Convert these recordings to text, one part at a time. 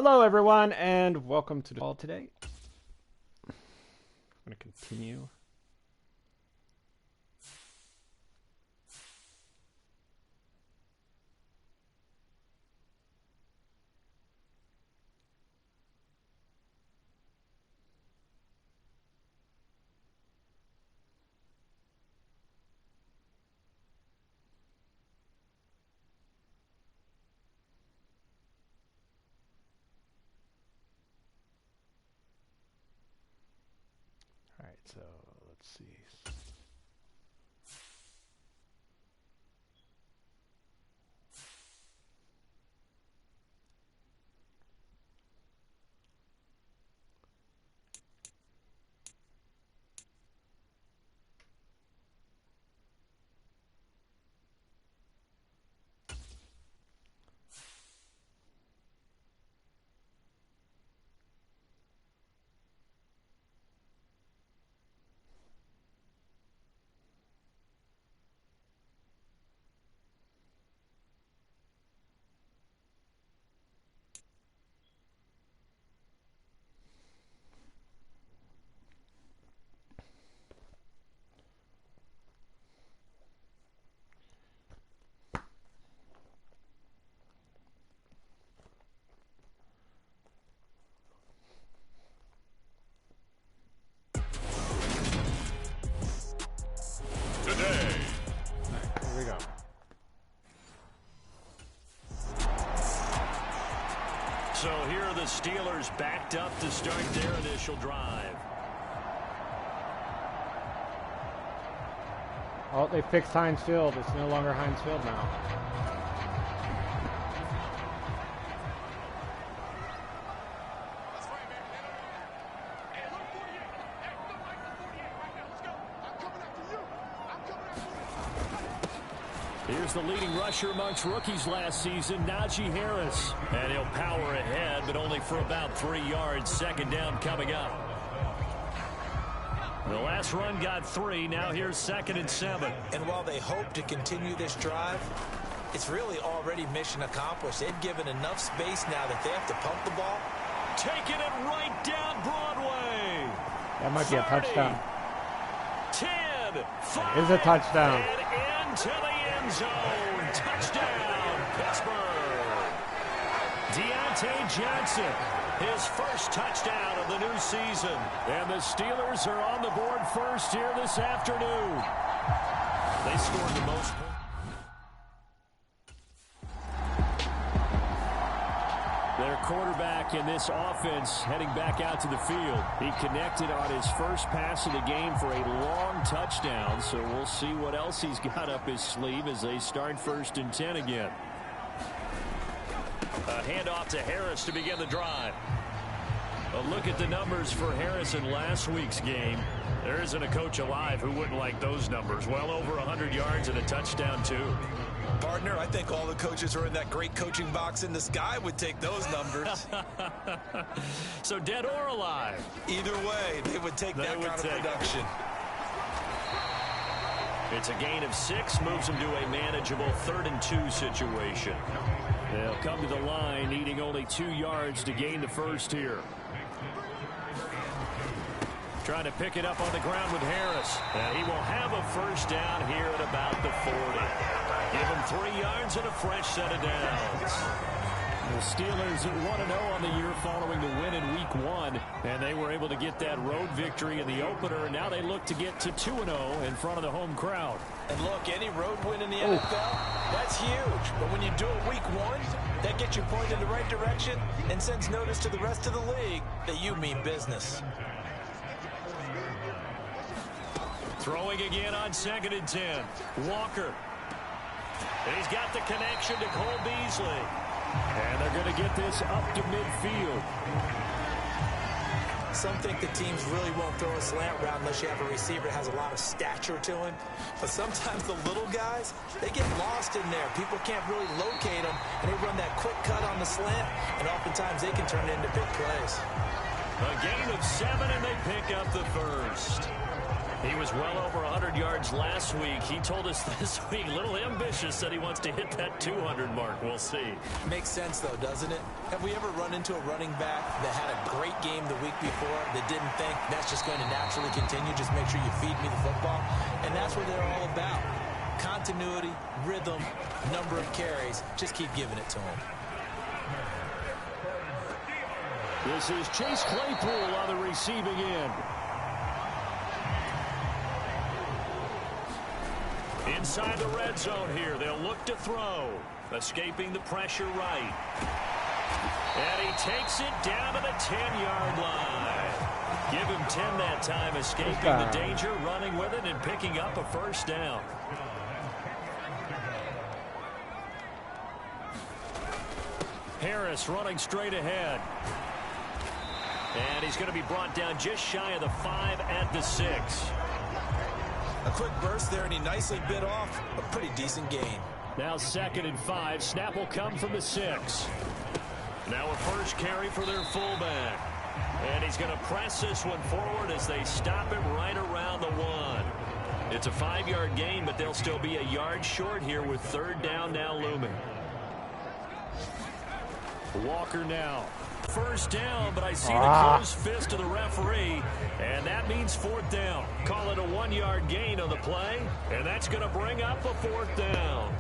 Hello, everyone, and welcome to the call today. I'm going to continue. All right, so let's see. So here are the Steelers backed up to start their initial drive. Oh, they fixed Heinz Field. It's no longer Heinz Field now. Here's the leading rusher amongst rookies last season, Najee Harris. And he'll power ahead, but only for about 3 yards. Second down coming up. The last run got 3. Now here's 2nd and 7. And while they hope to continue this drive, it's really already mission accomplished. They've given enough space now that they have to pump the ball. Taking it right down Broadway. That might be a touchdown. 10, 5, it is a touchdown. And into the end zone. Touchdown, Pittsburgh. Deontay Johnson, his first touchdown of the new season. And the Steelers are on the board first here this afternoon. They scored the most. Their quarterback in this offense heading back out to the field. He connected on his first pass of the game for a long touchdown, so we'll see what else he's got up his sleeve as they start 1st and 10 again. A handoff to Harris to begin the drive. A look at the numbers for Harris in last week's game. There isn't a coach alive who wouldn't like those numbers. Well over 100 yards and a touchdown, too. Partner, I think all the coaches who are in that great coaching box in the sky would take those numbers. So dead or alive? Either way, they would take that kind of production. It's a gain of 6, moves them to a manageable 3rd and 2 situation. They'll come to the line, needing only 2 yards to gain the first here. Trying to pick it up on the ground with Harris. And he will have a first down here at about the 40. Give him 3 yards and a fresh set of downs. The Steelers 1-0 on the year following the win in Week 1. And they were able to get that road victory in the opener. And now they look to get to 2-0 in front of the home crowd. And look, any road win in the NFL, that's huge. But when you do it Week 1, that gets you pointed in the right direction and sends notice to the rest of the league that you mean business. Throwing again on 2nd and 10. Walker. He's got the connection to Cole Beasley. And they're going to get this up to midfield. Some think the teams really won't throw a slant route unless you have a receiver that has a lot of stature to him. But sometimes the little guys, they get lost in there. People can't really locate them, and they run that quick cut on the slant, and oftentimes they can turn it into big plays. A gain of 7, and they pick up the first. He was well over 100 yards last week. He told us this week, a little ambitious, that he wants to hit that 200 mark. We'll see. Makes sense, though, doesn't it? Have we ever run into a running back that had a great game the week before that didn't think that's just going to naturally continue? Just make sure you feed me the football. And that's what they're all about. Continuity, rhythm, number of carries. Just keep giving it to him. This is Chase Claypool on the receiving end. Inside the red zone here, they'll look to throw. Escaping the pressure right. And he takes it down to the 10-yard line. Give him 10 that time, escaping the danger, running with it, and picking up a first down. Harris running straight ahead. And he's going to be brought down just shy of the 5 at the 6. A quick burst there, and he nicely bit off a pretty decent gain. Now 2nd and 5. Snap will come from the 6. Now a first carry for their fullback. And he's going to press this one forward as they stop him right around the 1. It's a 5-yard gain, but they'll still be a yard short here with 3rd down now looming. Walker now. First down, but I see the closed fist of the referee, and that means 4th down. Call it a 1-yard gain on the play, and that's going to bring up a 4th down.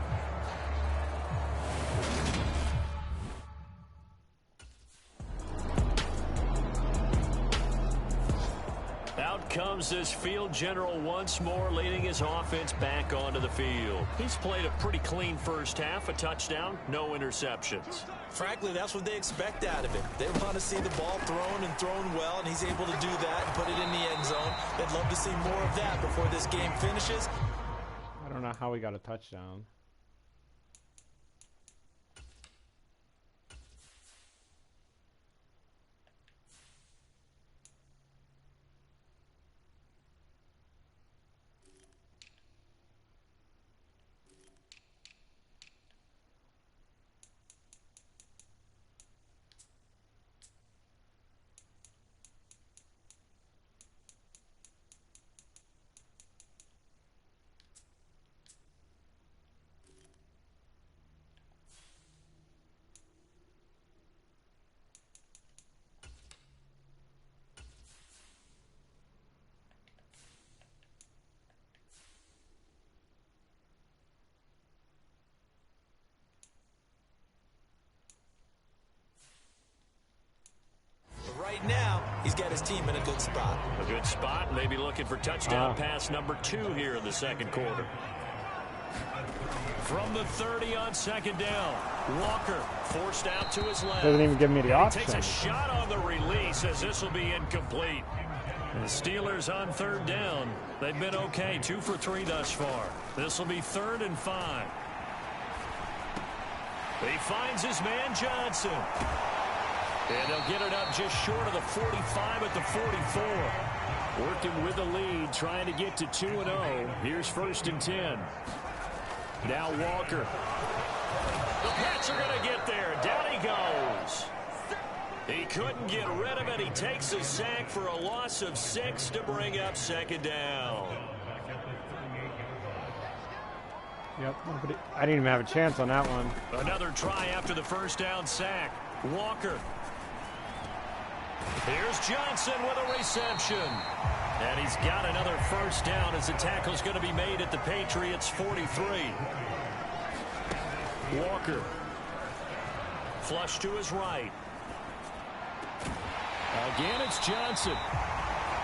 Out comes this field general once more, leading his offense back onto the field. He's played a pretty clean first half, a touchdown, no interceptions. Frankly, that's what they expect out of him. They want to see the ball thrown and thrown well, and he's able to do that and put it in the end zone. They'd love to see more of that before this game finishes. I don't know how we got a touchdown. Right now, he's got his team in a good spot. A good spot, maybe looking for touchdown pass number 2 here in the 2nd quarter. From the 30 on 2nd down, Walker forced out to his left. Doesn't even give me the option. Takes a shot on the release as this will be incomplete. The Steelers on 3rd down. They've been okay, 2 for 3 thus far. This will be 3rd and 5. He finds his man Johnson. And they'll get it up just short of the 45 at the 44. Working with the lead, trying to get to 2-0. Here's 1st and 10. Now Walker. The Pats are going to get there. Down he goes. He couldn't get rid of it. He takes a sack for a loss of 6 to bring up 2nd down. Yep, I didn't even have a chance on that one. Another try after the 1st down sack. Walker. Here's Johnson with a reception. And he's got another 1st down as the tackle's going to be made at the Patriots' 43. Walker. Flush to his right. Again, it's Johnson.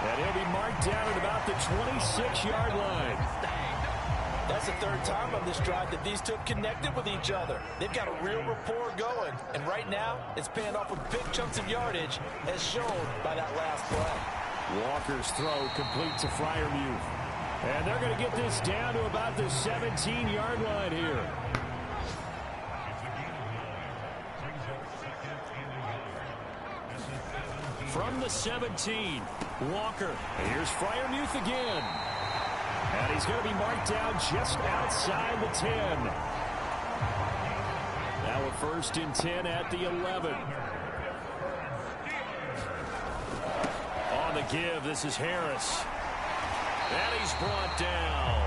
And he'll be marked down at about the 26-yard line. That's the 3rd time on this drive that these two connected with each other. They've got a real rapport going. And right now, it's paying off with big chunks of yardage, as shown by that last play. Walker's throw complete to Freiermuth. And they're going to get this down to about the 17-yard line here. From the 17, Walker. Here's Freiermuth again. And he's going to be marked down just outside the 10. Now a 1st and 10 at the 11. On the give, this is Harris. And he's brought down.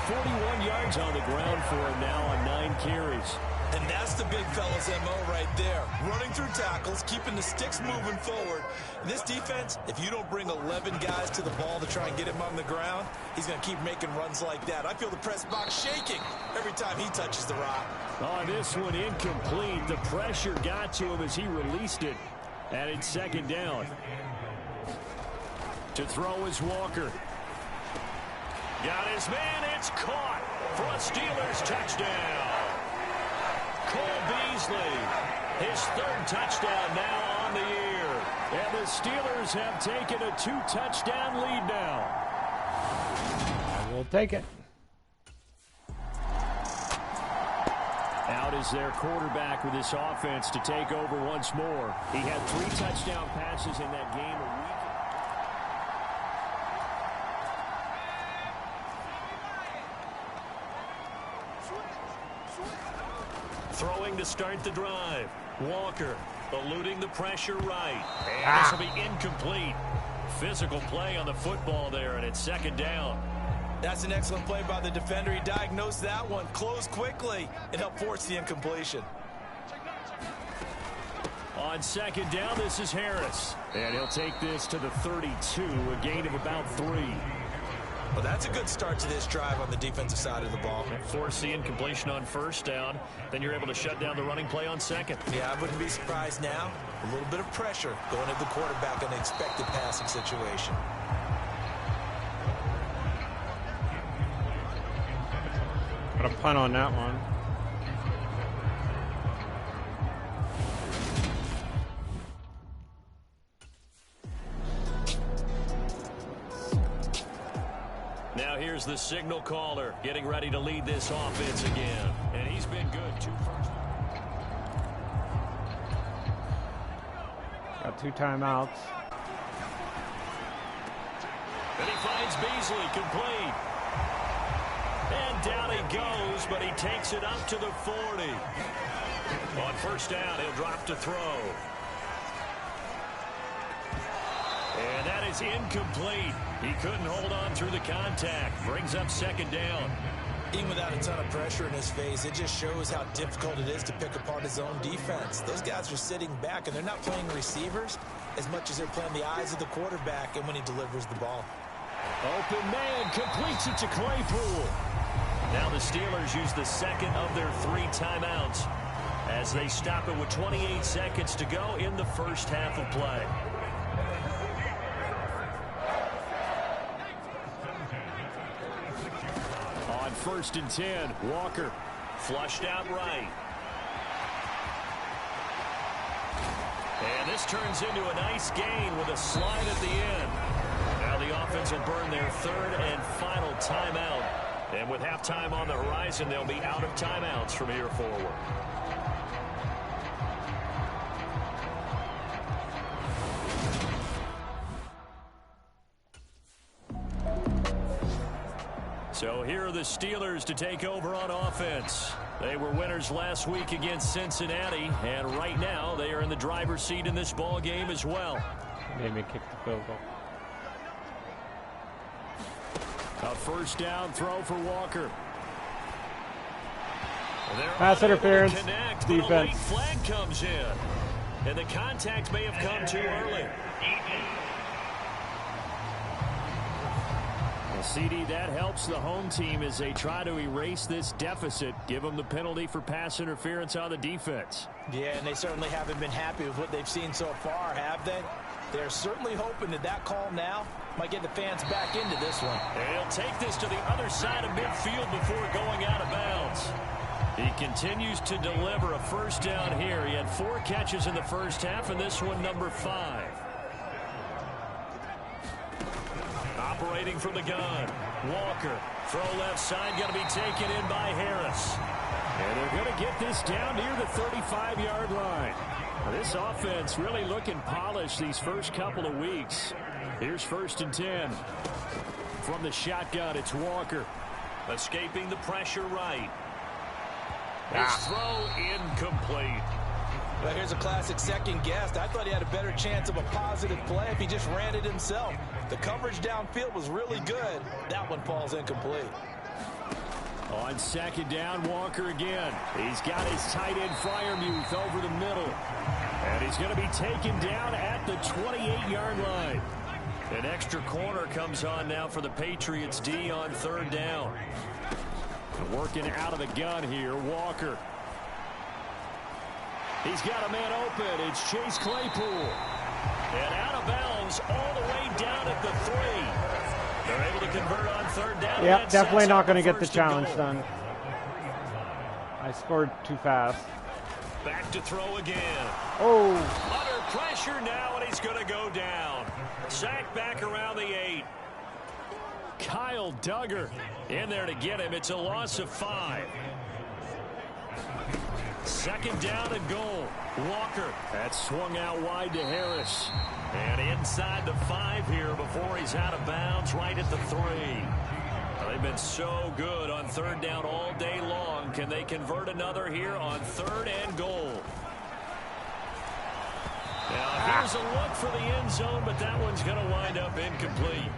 41 yards on the ground for him now on 9 carries. And that's the big fella's MO right there. Running through tackles, keeping the sticks moving forward. In this defense, if you don't bring 11 guys to the ball to try and get him on the ground, he's going to keep making runs like that. I feel the press box shaking every time he touches the rock. On this one, incomplete. The pressure got to him as he released it. And it's second down. To throw is Walker. Got his man. It's caught for a Steelers touchdown. Cole Beasley, his 3rd touchdown now on the year. And the Steelers have taken a 2-touchdown lead now. I will take it. Out is their quarterback with this offense to take over once more. He had 3 touchdown passes in that game a week. Throwing to start the drive. Walker eluding the pressure right. And this will be incomplete. Physical play on the football there, and it's second down. That's an excellent play by the defender. He diagnosed that one, closed quickly, and helped force the incompletion. On second down, this is Harris. And he'll take this to the 32, a gain of about 3. Well, that's a good start to this drive on the defensive side of the ball. Force the incompletion on first down. Then you're able to shut down the running play on second. Yeah, I wouldn't be surprised now. A little bit of pressure going at the quarterback in an expected passing situation. Got a punt on that one. Now here's the signal caller getting ready to lead this offense again. And he's been good. 2 first. Got 2 timeouts. And he finds Beasley complete. And down he goes, but he takes it up to the 40. On first down, he'll drop to throw. And that is incomplete. He couldn't hold on through the contact. Brings up second down. Even without a ton of pressure in his face, it just shows how difficult it is to pick apart his own defense. Those guys are sitting back, and they're not playing receivers as much as they're playing the eyes of the quarterback and when he delivers the ball. Open man completes it to Claypool. Now the Steelers use the second of their 3 timeouts as they stop it with 28 seconds to go in the first half of play. On first and 10, Walker flushed out right. And this turns into a nice gain with a slide at the end. Now the offense will burn their 3rd and final timeout. And with halftime on the horizon, they'll be out of timeouts from here forward. So here are the Steelers to take over on offense. They were winners last week against Cincinnati, and right now they are in the driver's seat in this ball game as well. Made me kick the field goal. A first down throw for Walker. Pass interference, Connect, defense. but a late flag comes in, and the contact may have come too early. Well, CD, that helps the home team as they try to erase this deficit, give them the penalty for pass interference on the defense. Yeah, and they certainly haven't been happy with what they've seen so far, have they? They're certainly hoping that that call now might get the fans back into this one. And he'll take this to the other side of midfield before going out of bounds. He continues to deliver a first down here. He had 4 catches in the first half, and this one number 5. Operating from the gun, Walker. Throw left side, going to be taken in by Harris. And they're going to get this down near the 35-yard line. This offense really looking polished these first couple of weeks. Here's first and 10. From the shotgun, it's Walker. Escaping the pressure right. His throw incomplete. Well, here's a classic second guess. I thought he had a better chance of a positive play if he just ran it himself. The coverage downfield was really good. That one falls incomplete. On second down, Walker again. He's got his tight end Freiermuth over the middle. And he's going to be taken down at the 28-yard line. An extra corner comes on now for the Patriots D on third down. Working out of the gun here, Walker. He's got a man open. It's Chase Claypool. And out of bounds all the way down at the 3. They're able to convert on third down. Yeah, definitely not going to get the challenge done. I scored too fast. Back to throw again. Oh. Under pressure now, and he's going to go down. Sack back around the 8. Kyle Duggar in there to get him. It's a loss of 5. Second down and goal. Walker. That swung out wide to Harris. And inside the 5 here before he's out of bounds right at the 3. They've been so good on third down all day long. Can they convert another here on third and goal? Now here's a look for the end zone, but that one's going to wind up incomplete.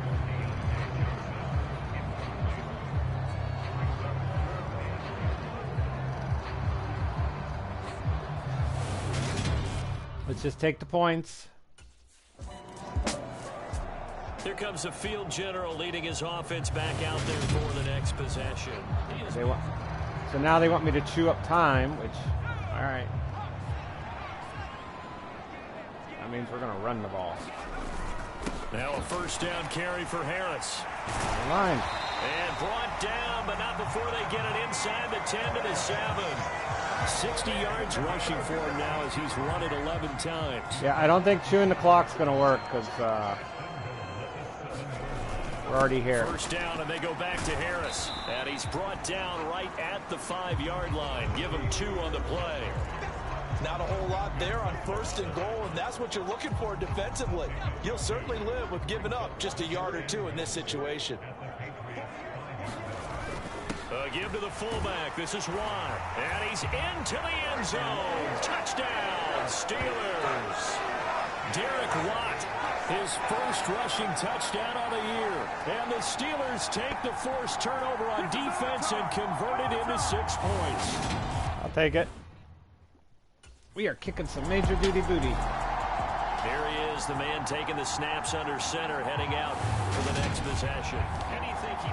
Let's just take the points. Here comes the field general leading his offense back out there for the next possession. So now they want me to chew up time, which, all right. That means we're going to run the ball. Now a first down carry for Harris. On the line. And brought down, but not before they get it inside the 10 to the 7. 60 yards rushing for him now as he's run it 11 times. Yeah, I don't think chewing the clock's going to work because we're already here. First down, and they go back to Harris. And he's brought down right at the 5-yard line. Give him 2 on the play. Not a whole lot there on first and goal, and that's what you're looking for defensively. You'll certainly live with giving up just a yard or 2 in this situation. Give to the fullback. This is Watt. And he's into the end zone. Touchdown, Steelers. Derek Watt, his first rushing touchdown of the year. And the Steelers take the forced turnover on defense and convert it into 6 points. I'll take it. We are kicking some major duty booty. Here he is, the man taking the snaps under center, heading out for the next possession. And you think he...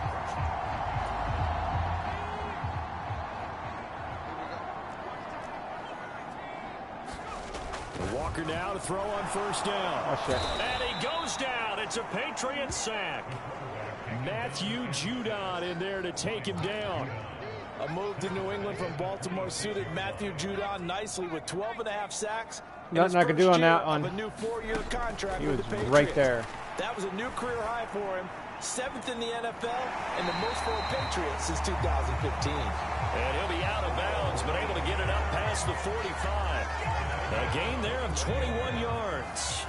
Walker now to throw on first down. Oh, shit. And he goes down. It's a Patriot sack. Matthew Judon in there to take him down. A move to New England from Baltimore suited Matthew Judon nicely with 12.5 sacks. Nothing I could do on that one. A new 4-year contract he with was the Patriots. right there. That was a new career high for him. 7th in the NFL and the most for a Patriot since 2015. And he'll be out of bounds, but able to get it up past the 45. A gain there of 21 yards.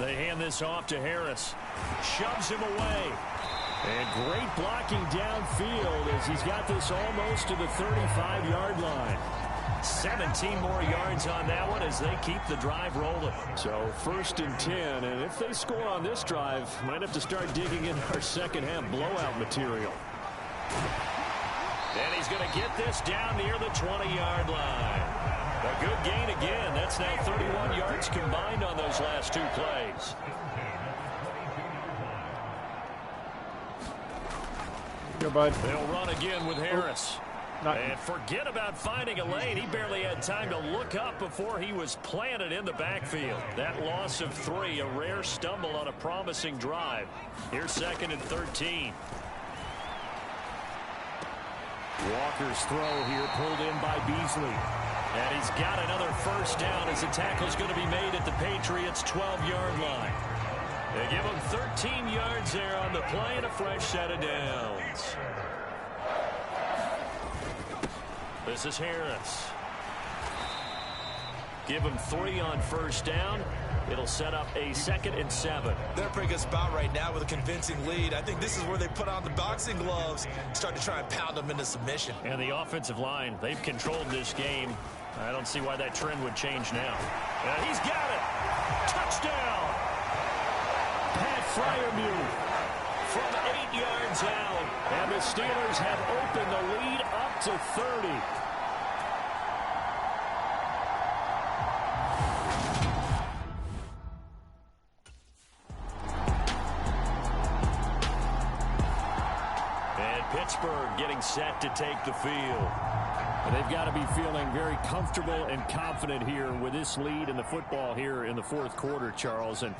They hand this off to Harris. Shoves him away. And great blocking downfield as he's got this almost to the 35-yard line. 17 more yards on that one as they keep the drive rolling. So first and 10, and if they score on this drive, might have to start digging in our second half blowout material. And he's going to get this down near the 20-yard line. A good gain again. That's now 31 yards combined on those last 2 plays. Here, bud. They'll run again with Harris. And forget about finding a lane. He barely had time to look up before he was planted in the backfield. That loss of 3, a rare stumble on a promising drive. Here's 2nd and 13. Walker's throw here pulled in by Beasley. And he's got another first down as the tackle's going to be made at the Patriots' 12-yard line. They give him 13 yards there on the play and a fresh set of downs. This is Harris. Give them 3 on first down. It'll set up a 2nd and 7. They're in a pretty good spot right now with a convincing lead. I think this is where they put on the boxing gloves, start to try and pound them into submission. And the offensive line, they've controlled this game. I don't see why that trend would change now. He's got it. Touchdown. Pat Freiermuth from 8 yards out. And the Steelers have opened the lead up to 30. Pittsburgh getting set to take the field. And they've got to be feeling very comfortable and confident here with this lead in the football here in the 4th quarter, Charles. And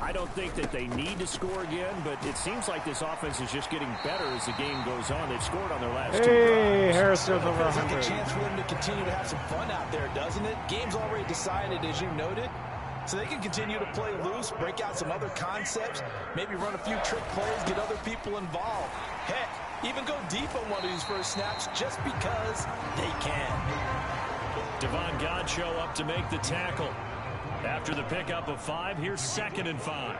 I don't think that they need to score again, but it seems like this offense is just getting better as the game goes on. They've scored on their last 2 drives. Harris goes over 100. It feels like a chance for them to continue to have some fun out there, doesn't it? Game's already decided, as you noted. So they can continue to play loose, break out some other concepts, maybe run a few trick plays, get other people involved. Heck, even go deep on one of these first snaps just because they can. Devon Godchaux up to make the tackle. After the pickup of 5, here's 2nd and 5.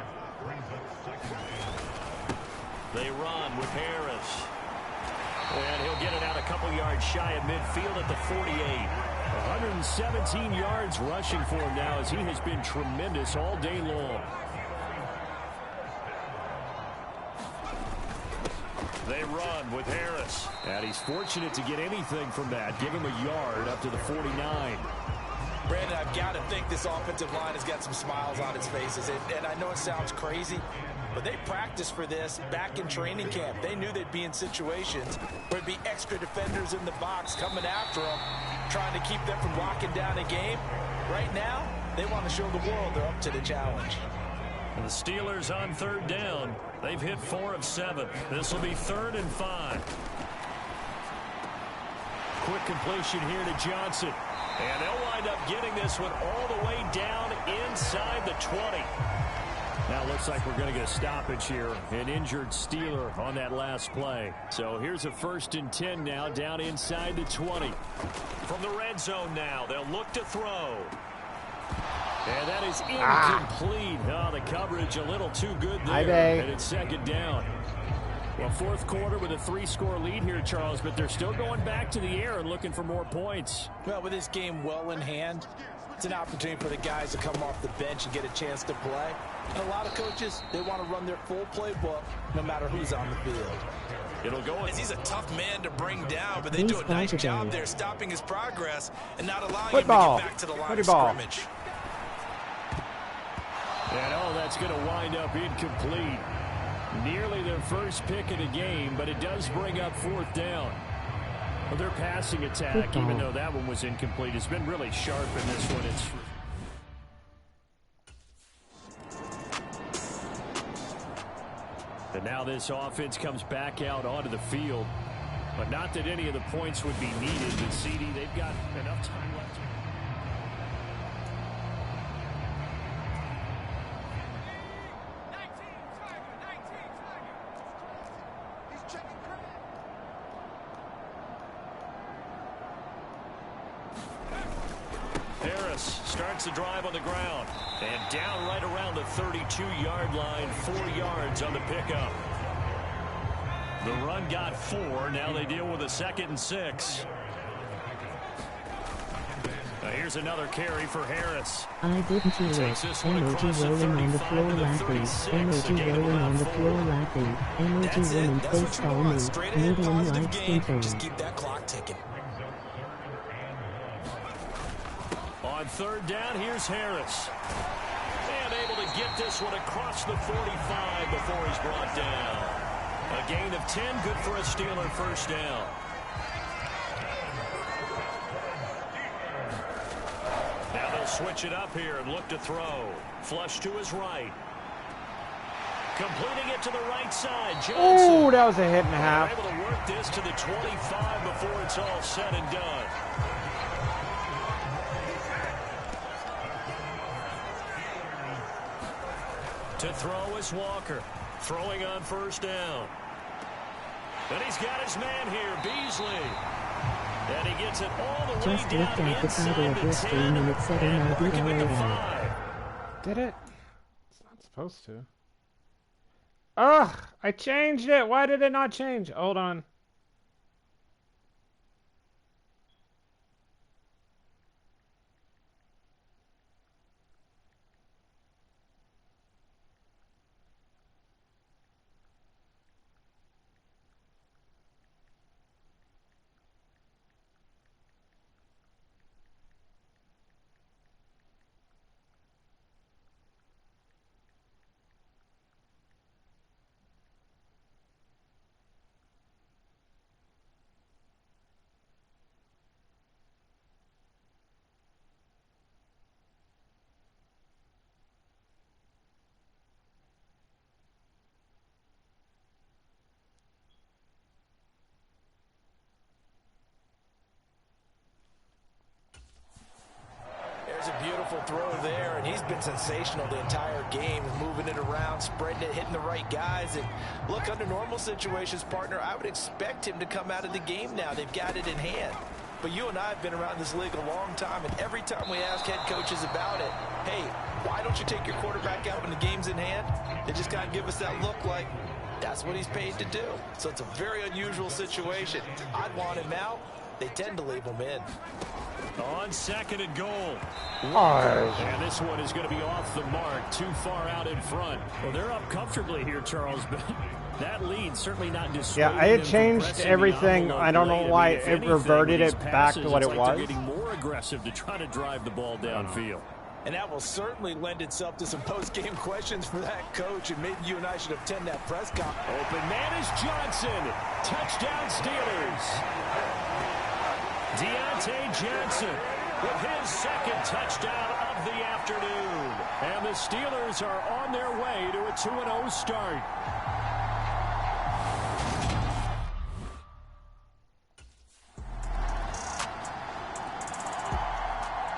They run with Harris. And he'll get it out a couple yards shy of midfield at the 48. 117 yards rushing for him now as he has been tremendous all day long. They run with Harris. And he's fortunate to get anything from that. Give him a yard up to the 49. Brandon, I've got to think this offensive line has got some smiles on its faces. And I know it sounds crazy, but they practiced for this back in training camp. They knew they'd be in situations where there'd be extra defenders in the box coming after them, trying to keep them from locking down a game. Right now, they want to show the world they're up to the challenge. And the Steelers on 3rd down. They've hit 4 of 7. This will be 3rd and 5. Quick completion here to Johnson. And they'll wind up getting this one all the way down inside the 20. Now it looks like we're going to get a stoppage here. An injured Steeler on that last play. So here's a 1st and 10 now down inside the 20. From the red zone now, they'll look to throw. And that is incomplete. Oh, the coverage a little too good there. And it's 2nd down. Well, 4th quarter with a 3-score lead here, Charles, but they're still going back to the air and looking for more points. Well, with this game well in hand, it's an opportunity for the guys to come off the bench and get a chance to play. And a lot of coaches, they want to run their full playbook no matter who's on the field. It'll go. He's a tough man to bring down, but they do a nice job there stopping his progress and not allowing him to get back to the line of scrimmage. And that's going to wind up incomplete. Nearly their first pick of the game, but it does bring up 4th down. Well, their passing attack, even though that one was incomplete, has been really sharp in this one. And now this offense comes back out onto the field. But not that any of the points would be needed. But CD, they've got enough time left. Harris starts the drive on the ground. And down right around the 32-yard line, 4 yards on the pickup. The run got 4. Now they deal with a 2nd and 6. Now here's another carry for Harris. I didn't hear it. Emoji rolling on the floor laughing. Emoji rolling on the floor laughing. Emoji woman face palming. Medium light skin tone. Just keep that clock ticking. On 3rd down, here's Harris. And able to get this one across the 45 before he's brought down. A gain of 10, good for a Steeler 1st down. Now they'll switch it up here and look to throw. Flush to his right. Completing it to the right side. Johnson. Oh, that was a hit and a half. Able to work this to the 25 before it's all said and done. To throw is Walker. Throwing on 1st down. And he's got his man here, Beasley. And he gets it all the way Just looked down at the inside title of the your 10. stream and it said Break him into MLB. 5. Did it? It's not supposed to. Ugh! I changed it! Why did it not change? Hold on. There's a beautiful throw there, and he's been sensational the entire game, moving it around, spreading it, hitting the right guys. And look, under normal situations, partner, I would expect him to come out of the game now. They've got it in hand. But you and I have been around this league a long time, and every time we ask head coaches about it, hey, why don't you take your quarterback out when the game's in hand? They just kind of give us that look like that's what he's paid to do. So it's a very unusual situation. I'd want him out. They tend to leave him in. On 2nd and goal. Oh. And this one is going to be off the mark, too far out in front. Well, they're up comfortably here, Charles, but that lead certainly not dissuading. Yeah, I had changed everything. I don't know why it reverted it back to what it was. They're getting more aggressive to try to drive the ball downfield. And that will certainly lend itself to some post-game questions for that coach, and maybe you and I should attend that press conference. Open man is Johnson. Touchdown Steelers. Deontay Johnson with his 2nd touchdown of the afternoon. And the Steelers are on their way to a 2-0 start.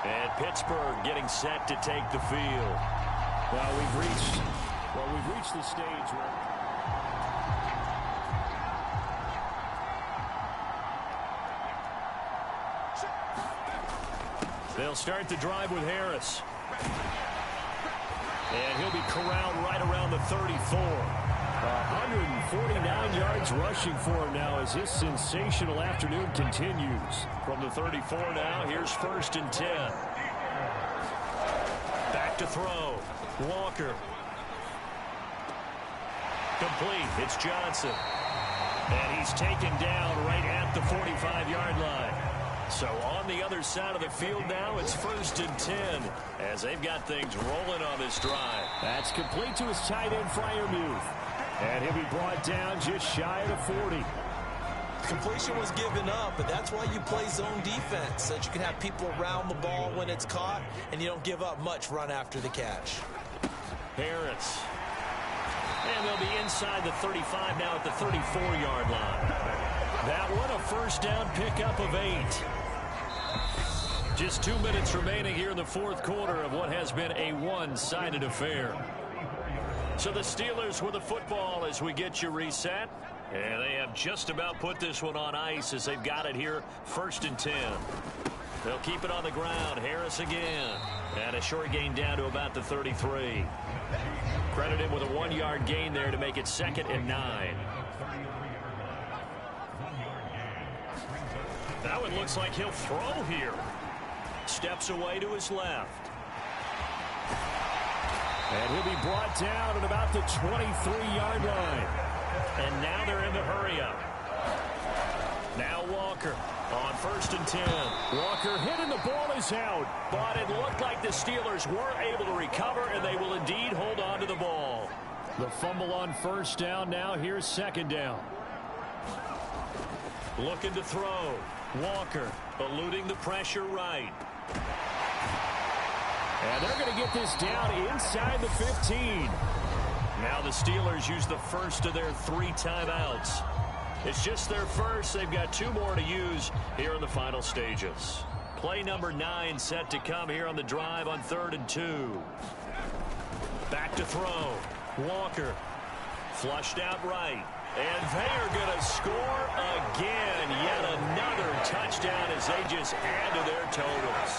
And Pittsburgh getting set to take the field. Well, we've reached the stage where they'll start the drive with Harris. And he'll be corralled right around the 34. 149 yards rushing for him now as his sensational afternoon continues. From the 34 now, here's 1st and 10. Back to throw. Walker. Complete. It's Johnson. And he's taken down right at the 45-yard line. So on the other side of the field now, it's 1st and 10 as they've got things rolling on this drive. That's complete to his tight end, Freiermuth. And he'll be brought down just shy of the 40. Completion was given up, but that's why you play zone defense, so that you can have people around the ball when it's caught, and you don't give up much run after the catch. Harris. And they'll be inside the 35 now at the 34-yard line. That one a 1st down pickup of 8. Just 2 minutes remaining here in the 4th quarter of what has been a one-sided affair. So the Steelers with the football as we get you reset. And they have just about put this one on ice as they've got it here, 1st and 10. They'll keep it on the ground. Harris again. And a short gain down to about the 33. Credit him with a 1-yard gain there to make it 2nd and 9. Now it looks like he'll throw here. Steps away to his left. And he'll be brought down at about the 23-yard line. And now they're in the hurry-up. Now Walker on 1st and 10. Walker hit and the ball is out. But it looked like the Steelers were able to recover, and they will indeed hold on to the ball. The fumble on 1st down. Now here's 2nd down. Looking to throw. Walker eluding the pressure right. And they're going to get this down inside the 15. Now the Steelers use the first of their 3 timeouts. It's just their first. They've got 2 more to use here in the final stages. Play number 9 set to come here on the drive on 3rd and 2. Back to throw. Walker flushed out right. And they are going to score again. Yet another touchdown as they just add to their totals.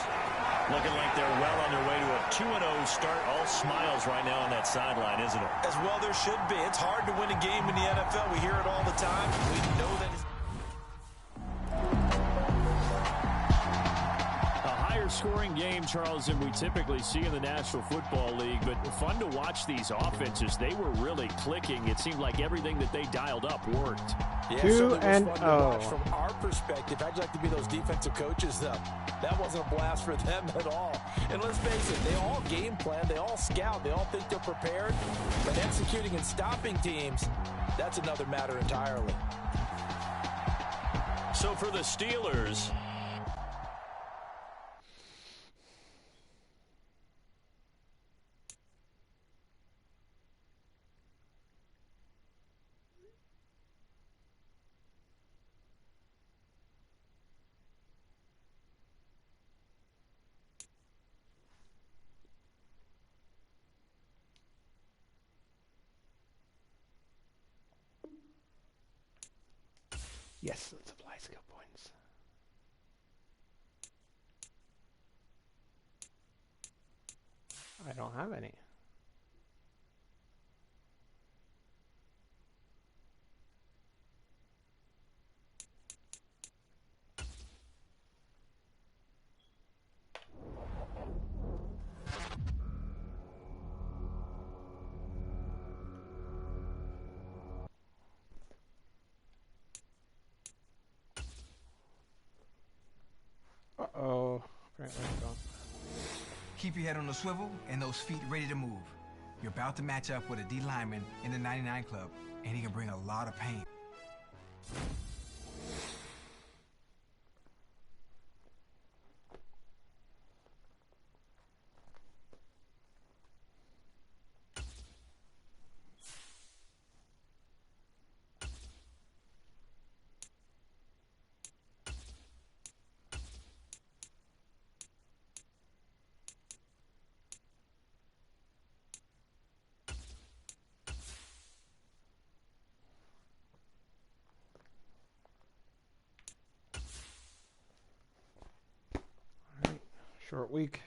Looking like they're well on their way to a 2-0 start. All smiles right now on that sideline, isn't it? As well there should be. It's hard to win a game in the NFL. We hear it all the time. We know that it's... Scoring game, Charles, than we typically see in the National Football League, but fun to watch these offenses. They were really clicking. It seemed like everything that they dialed up worked. Yeah, 2-0 from our perspective. I'd like to be those defensive coaches, though. That wasn't a blast for them at all. And let's face it, they all game plan, they all scout, they all think they're prepared, but executing and stopping teams, that's another matter entirely. So for the Steelers, Yes, let's apply skill points. I don't have any. Uh-oh. Apparently I don't. Keep your head on the swivel and those feet ready to move. You're about to match up with a D lineman in the 99 Club, and he can bring a lot of pain. Short week.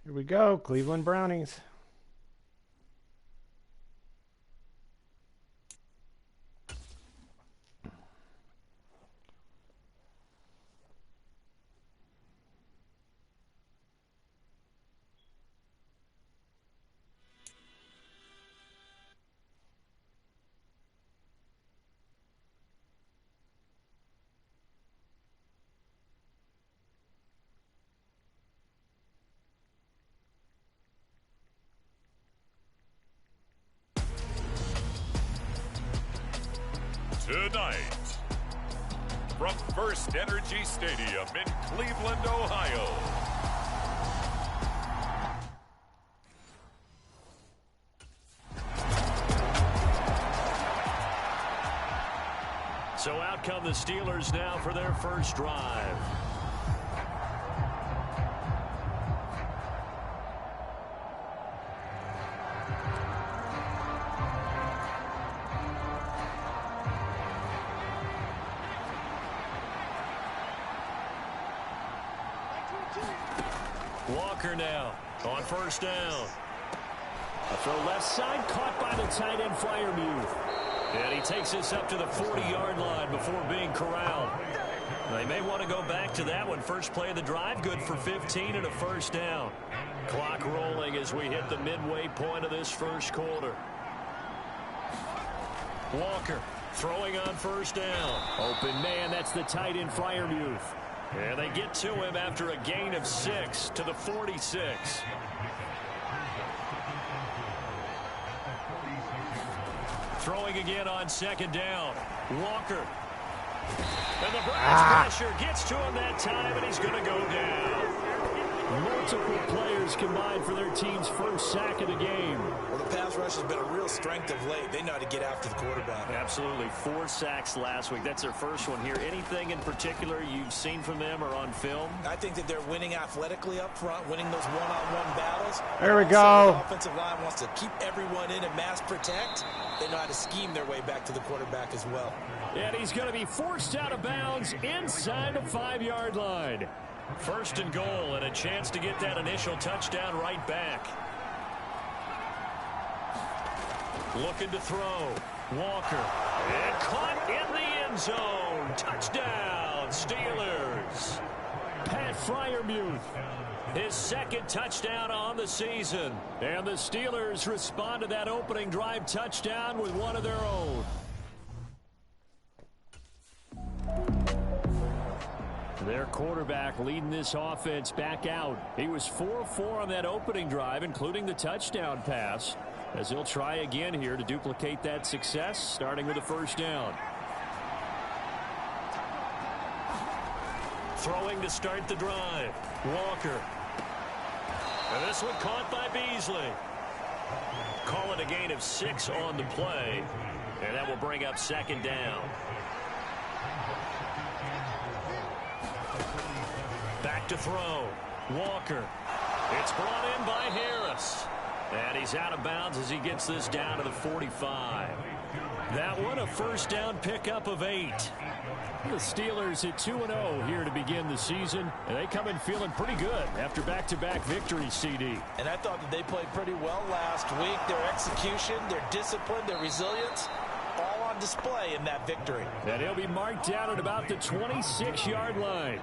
Here we go, Cleveland Brownies. Tonight, from First Energy Stadium in Cleveland, Ohio. so out come the Steelers now for their first drive. Walker now on first down. A throw left side, caught by the tight end Freiermuth. And he takes this up to the 40-yard line before being corralled. They may want to go back to that one. First play of the drive, good for 15 and a first down. Clock rolling as we hit the midway point of this first quarter. Walker Throwing on first down. Open man, that's the tight end Freiermuth. And they get to him after a gain of 6 to the 46. Throwing again on second down. Walker. And the Browns pressure gets to him that time, and he's going to go down. Multiple players combined for their team's first sack of the game. Well, the pass rush has been a real strength of late. They know how to get after the quarterback. Absolutely. 4 sacks last week. That's their first one here. Anything in particular you've seen from them or on film? I think that they're winning athletically up front, winning those one-on-one battles. There we go. The offensive line wants to keep everyone in and mass protect. They know how to scheme their way back to the quarterback as well. And he's going to be forced out of bounds inside the 5-yard line. First and goal, and a chance to get that initial touchdown right back. Looking to throw. Walker. And caught in the end zone. Touchdown, Steelers. Pat Freiermuth. His second touchdown on the season. And the Steelers respond to that opening drive touchdown with one of their own. Their quarterback leading this offense back out. He was 4-4 on that opening drive, including the touchdown pass, as he'll try again here to duplicate that success, starting with a first down. Throwing to start the drive. Walker. And this one caught by Beasley. Call it a gain of 6 on the play, and that will bring up second down. Back to throw. Walker. It's brought in by Harris. And he's out of bounds as he gets this down to the 45. That one a first down pickup of 8. The Steelers at 2-0 here to begin the season. And they come in feeling pretty good after back-to-back victories, CD. And I thought that they played pretty well last week. Their execution, their discipline, their resilience, all on display in that victory. And he'll be marked down at about the 26-yard line.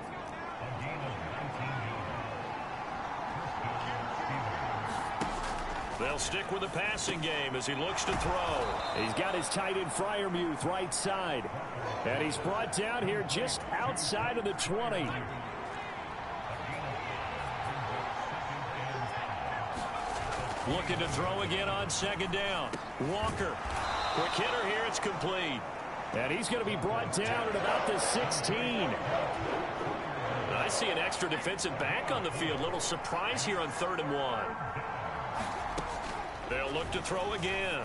They'll stick with the passing game as he looks to throw. He's got his tight end Freiermuth right side. And he's brought down here just outside of the 20. Looking to throw again on second down. Walker. Quick hitter here. It's complete. And he's going to be brought down at about the 16. I see an extra defensive back on the field. Little surprise here on 3rd and 1. They'll look to throw again.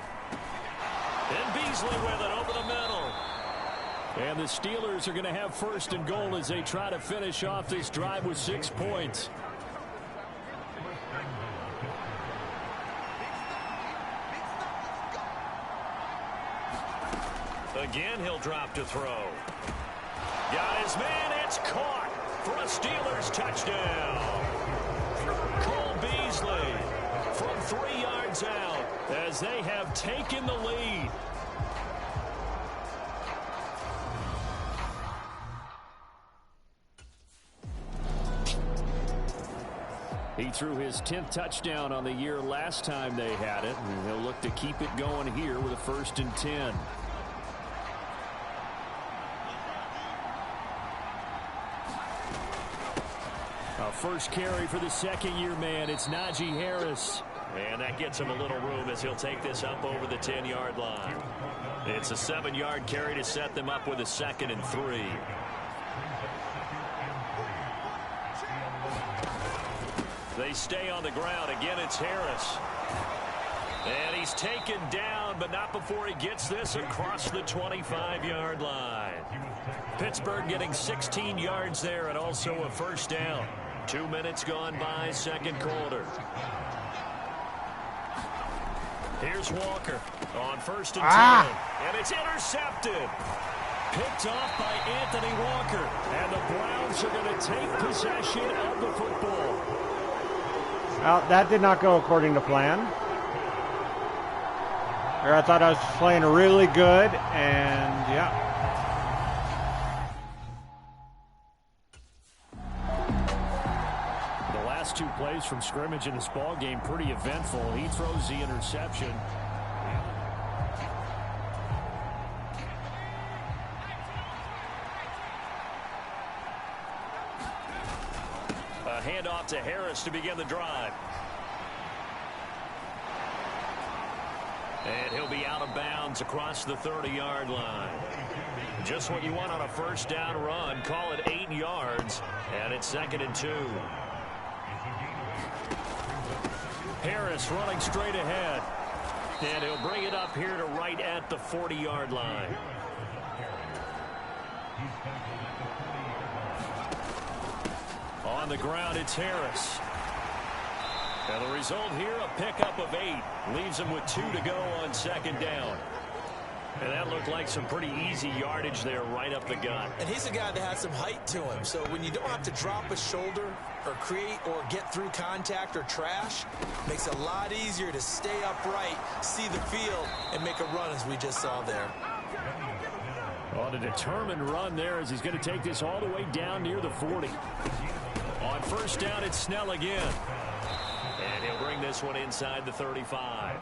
And Beasley with it over the middle. And the Steelers are going to have first and goal as they try to finish off this drive with 6 points. Again, he'll drop to throw. Got his man. It's caught for a Steelers touchdown. Cole Beasley from 3 yards out as they have taken the lead. He threw his 10th touchdown on the year last time they had it, and he'll look to keep it going here with a 1st and 10. First carry for the second-year man. It's Najee Harris. And that gets him a little room as he'll take this up over the 10-yard line. It's a 7-yard carry to set them up with a 2nd and 3. They stay on the ground. Again, it's Harris. And he's taken down, but not before he gets this across the 25-yard line. Pittsburgh getting 16 yards there and also a first down. 2 minutes gone by, second quarter. Here's Walker on 1st and 10. And it's intercepted. Picked off by Anthony Walker. And the Browns are going to take possession of the football. Well, that did not go according to plan. I thought I was playing really good, and yeah. The last 2 plays from scrimmage in this ball game pretty eventful. He throws the interception. off to Harris to begin the drive. And he'll be out of bounds across the 30-yard line. Just what you want on a first down run. Call it 8 yards, and it's 2nd and 2. Harris running straight ahead. And he'll bring it up here to right at the 40-yard line. On the ground, it's Harris. And the result here, a pickup of 8. Leaves him with 2 to go on 2nd down. And that looked like some pretty easy yardage there right up the gut. And he's a guy that has some height to him. So when you don't have to drop a shoulder or create or get through contact or trash, makes it a lot easier to stay upright, see the field, and make a run as we just saw there. On a determined run there as he's going to take this all the way down near the 40. On first down, it's Snell again. And he'll bring this one inside the 35.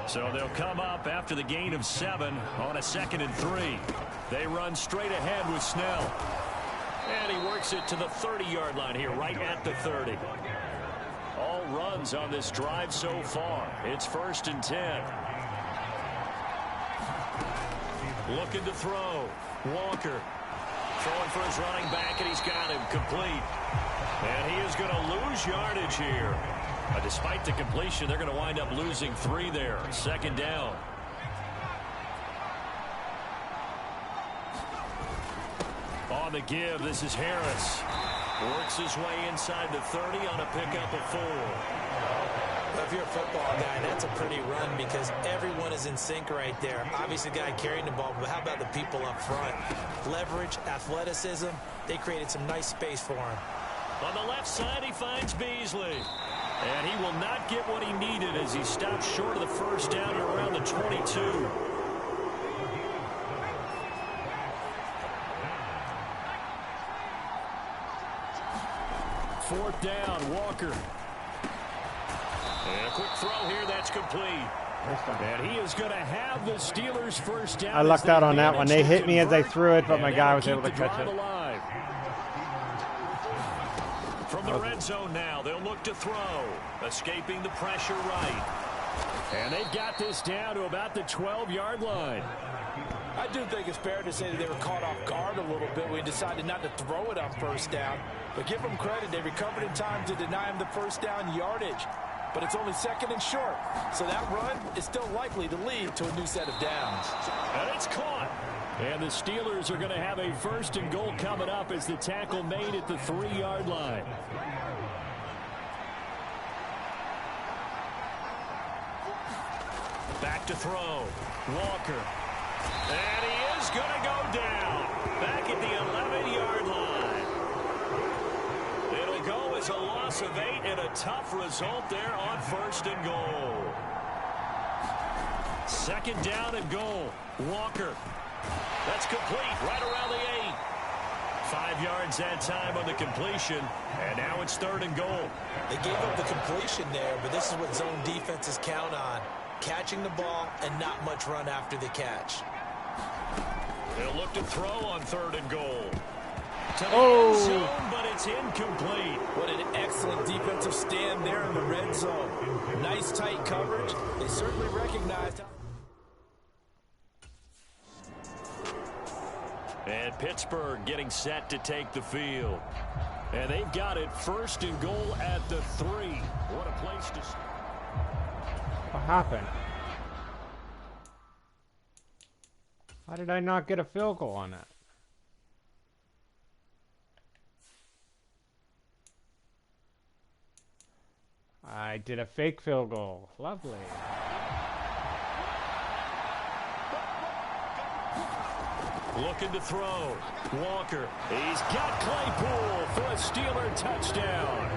So they'll come up after the gain of 7 on a 2nd and 3. They run straight ahead with Snell. And he works it to the 30-yard line here, right at the 30. All runs on this drive so far. It's 1st and 10. Looking to throw. Walker throwing for his running back, and he's got him complete. And he is going to lose yardage here. Despite the completion, they're going to wind up losing 3 there. 2nd down. On the give, this is Harris. Works his way inside the 30 on a pickup of 4. Well, if you're a football guy, that's a pretty run because everyone is in sync right there. Obviously, the guy carrying the ball, but how about the people up front? Leverage, athleticism, they created some nice space for him. On the left side, he finds Beasley. And he will not get what he needed as he stops short of the first down at around the 22. 4th down, Walker. And a quick throw here, that's complete. And he is going to have the Steelers' first down. I lucked out on that one. They hit me as they threw it, but my guy was able to catch it. Alive. From the red zone now, they'll look to throw. Escaping the pressure right. And they've got this down to about the 12-yard line. I do think it's fair to say that they were caught off guard a little bit. We decided not to throw it on first down. But give them credit. They recovered in time to deny him the first down yardage. But it's only 2nd and short. So that run is still likely to lead to a new set of downs. And it's caught. And the Steelers are going to have a 1st and goal coming up as the tackle made at the 3-yard line. Back to throw. Walker. And he is going to go down. Back at the 11-yard line. It'll go as a loss of 8 and a tough result there on 1st and goal. 2nd down and goal. Walker. That's complete right around the 8. 5 yards that time on the completion. And now it's 3rd and goal. They gave up the completion there, but this is what zone defenses count on. Catching the ball and not much run after the catch. They'll look to throw on 3rd and goal. To the end zone, but it's incomplete. What an excellent defensive stand there in the red zone. Nice tight coverage. They certainly recognized. And Pittsburgh getting set to take the field. And they've got it 1st and goal at the 3. What a place to start. What happened? Why did I not get a field goal on that? I did a fake field goal. Lovely. Looking to throw. Walker. He's got Claypool for a Steeler touchdown.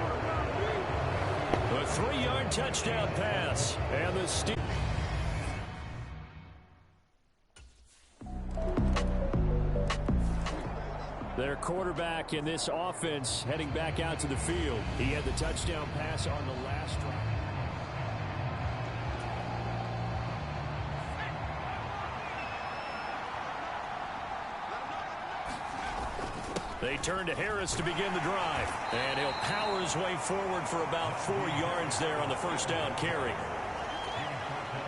A 3-yard touchdown pass. And the Steelers. Their quarterback in this offense heading back out to the field. He had the touchdown pass on the last drive. They turn to Harris to begin the drive. And he'll power his way forward for about 4 yards there on the first down carry.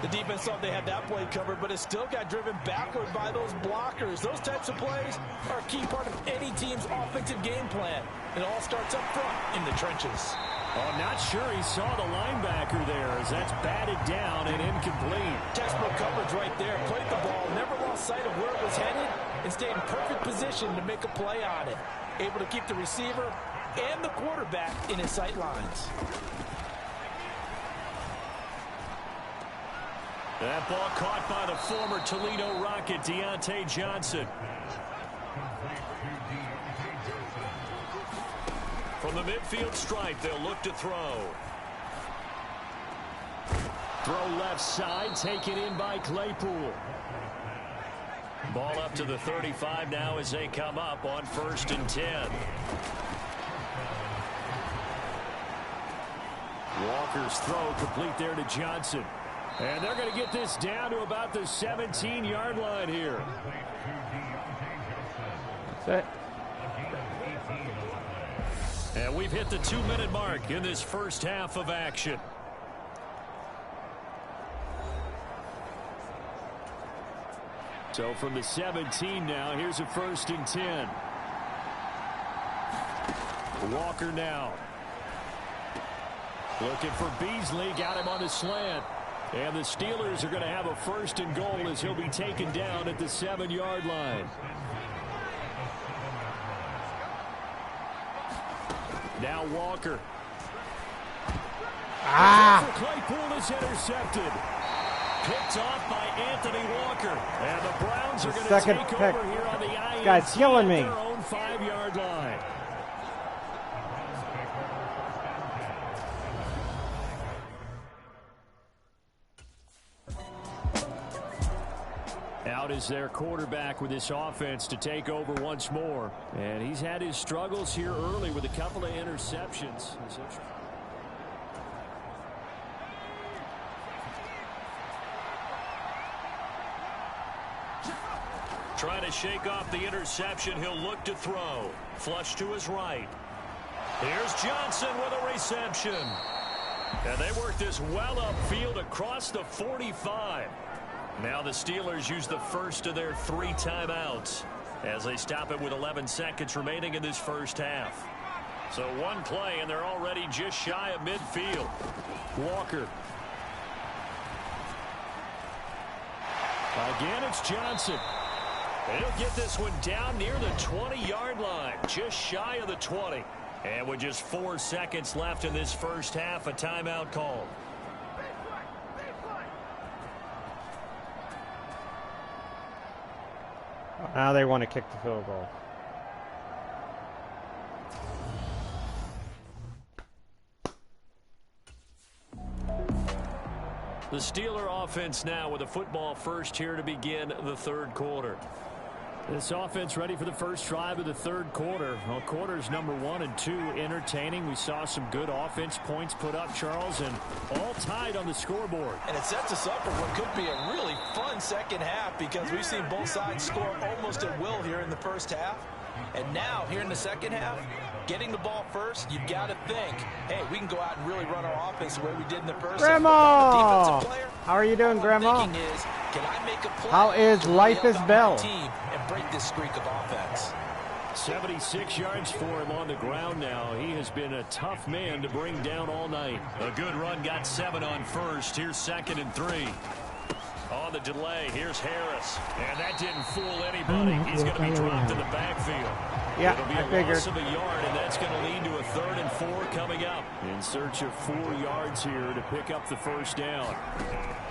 The defense thought they had that play covered, but it still got driven backward by those blockers. Those types of plays are a key part of any team's offensive game plan. It all starts up front in the trenches. Oh, I'm not sure he saw the linebacker there as that's batted down and incomplete. Textbook coverage right there. Played the ball, never lost sight of where it was headed, and stayed in perfect position to make a play on it. Able to keep the receiver and the quarterback in his sight lines. That ball caught by the former Toledo Rocket, Deontay Johnson. From the midfield stripe, they'll look to throw. Throw left side, taken in by Claypool. Ball up to the 35 now as they come up on 1st and 10. Walker's throw complete there to Johnson. And they're going to get this down to about the 17-yard line here. That's it. And we've hit the 2-minute mark in this first half of action. So from the 17 now, here's a 1st and 10. Walker now. Looking for Beasley, got him on the slant. And the Steelers are going to have a 1st and goal as he'll be taken down at the 7-yard line. Now Walker. Claypool is intercepted. Picked off by Anthony Walker. And the Browns are going to take over here on the INT. This guy's killing me. Their own 5-yard line. Out is their quarterback with this offense to take over once more. And he's had his struggles here early with a couple of interceptions. Trying to shake off the interception. He'll look to throw. Flush to his right. Here's Johnson with a reception. And they work this well upfield across the 45. Now the Steelers use the first of their 3 timeouts as they stop it with 11 seconds remaining in this first half. So one play and they're already just shy of midfield. Walker. Again, it's Johnson. He'll get this one down near the 20-yard line, just shy of the 20. And with just 4 seconds left in this first half, a timeout called. Now they want to kick the field goal. The Steeler offense now with a football first here to begin the 3rd quarter. This offense ready for the first drive of the 3rd quarter. Well, quarters number 1 and 2 entertaining. We saw some good offense points put up, Charles, and all tied on the scoreboard. And it sets us up for what could be a really fun second half because we've seen both sides score almost at will here in the first half. And now, here in the second half, getting the ball first, you've got to think, hey, we can go out and really run our offense the way we did in the first half. Grandma! Player, how are you doing, Grandma? Is, can I make a play how is life is Bell? Team and break this streak of offense. 76 yards for him on the ground now. He has been a tough man to bring down all night. A good run, got 7 on first. Here's 2nd and 3. On the delay, here's Harris. And that didn't fool anybody. He's going to be dropped in the backfield. Yeah, It'll be I figured. Loss of a yard, and that's going to lead to a 3rd and 4 coming up. In search of 4 yards here to pick up the first down.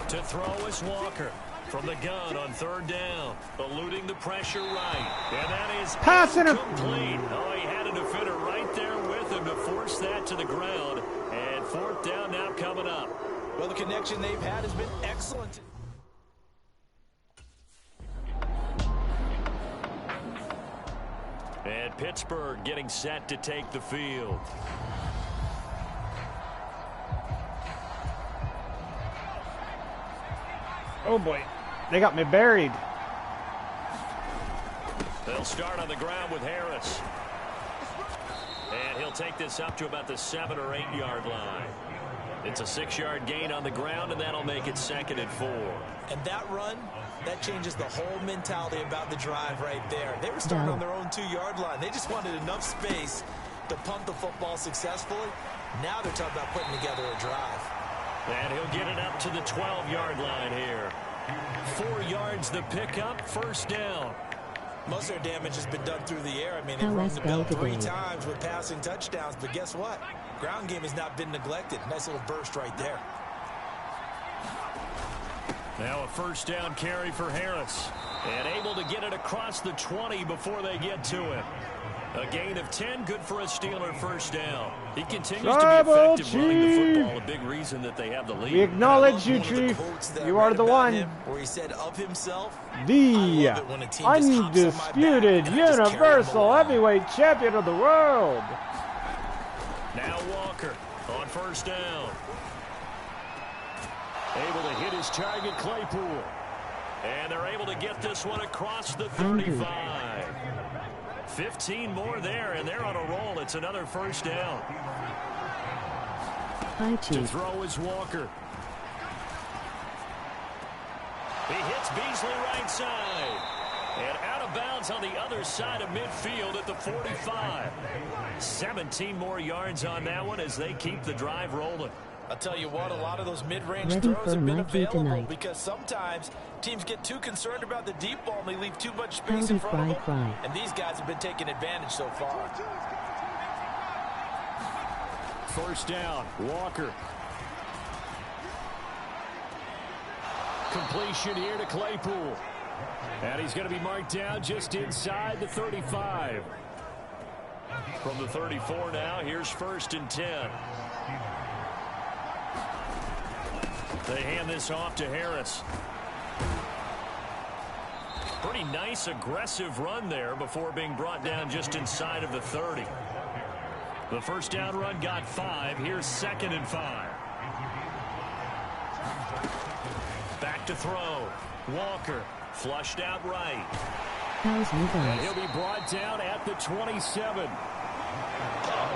To throw is Walker. From the gun on 3rd down. Eluding the pressure right. And that is passing him. Complete. Oh, he had a defender right there with him to force that to the ground. And 4th down now coming up. Well, the connection they've had has been excellent. And Pittsburgh getting set to take the field. Oh boy, they got me buried. They'll start on the ground with Harris. And he'll take this up to about the 7 or 8 yard line. It's a 6-yard gain on the ground, and that'll make it 2nd and 4. And that run, that changes the whole mentality about the drive right there. They were starting on their own 2-yard line. They just wanted enough space to punt the football successfully. Now they're talking about putting together a drive. And he'll get it up to the 12-yard line here. 4 yards the pickup, 1st down. Most of their damage has been done through the air. I mean, they've rung the bell 3 times with passing touchdowns, but guess what? Ground game has not been neglected. Nice little burst right there. Now a 1st down carry for Harris. And able to get it across the 20 before they get to it. A gain of 10, good for a Steeler 1st down. He continues to be effective running the football, a big reason that they have the lead. We acknowledge you, Chief. You are the one. Where he said of himself, the undisputed Universal Heavyweight Champion of the world. Now Walker on 1st down. Able to hit his target, Claypool. And they're able to get this one across the 35. 15 more there, and they're on a roll. It's another 1st down. To throw is Walker. He hits Beasley right side. And out of bounds on the other side of midfield at the 45. 17 more yards on that one as they keep the drive rolling. I'll tell you what, a lot of those mid-range throws have been available because sometimes teams get too concerned about the deep ball and they leave too much space in front of them. And these guys have been taking advantage so far. 1st down, Walker. Completion here to Claypool. And he's going to be marked down just inside the 35. From the 34 now, here's 1st and 10. They hand this off to Harris. Pretty nice, aggressive run there before being brought down just inside of the 30. The 1st down run got 5. Here's 2nd and 5. Back to throw. Walker flushed out right. And he'll be brought down at the 27.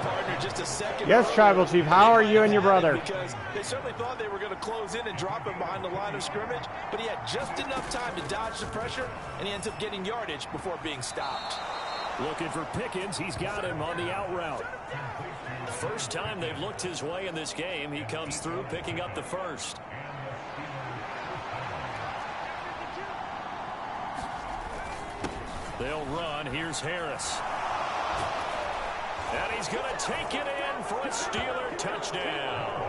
Partner, just a second. Yes, Tribal Chief. How are you and your brother? Because they certainly thought they were going to close in and drop him behind the line of scrimmage, but he had just enough time to dodge the pressure, and he ends up getting yardage before being stopped. Looking for Pickens. He's got him on the out route. First time they've looked his way in this game. He comes through picking up the 1st. They'll run. Here's Harris. And he's going to take it in for a Steeler touchdown.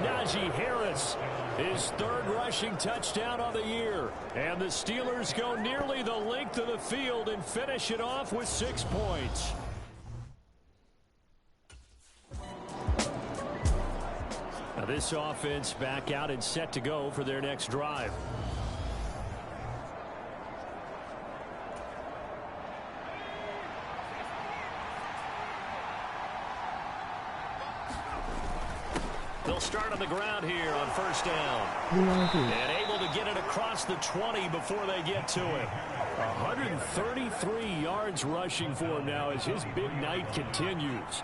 Najee Harris, his 3rd rushing touchdown of the year. And the Steelers go nearly the length of the field and finish it off with 6 points. Now this offense back out and set to go for their next drive. They'll start on the ground here on 1st down. And able to get it across the 20 before they get to it. 133 yards rushing for him now as his big night continues.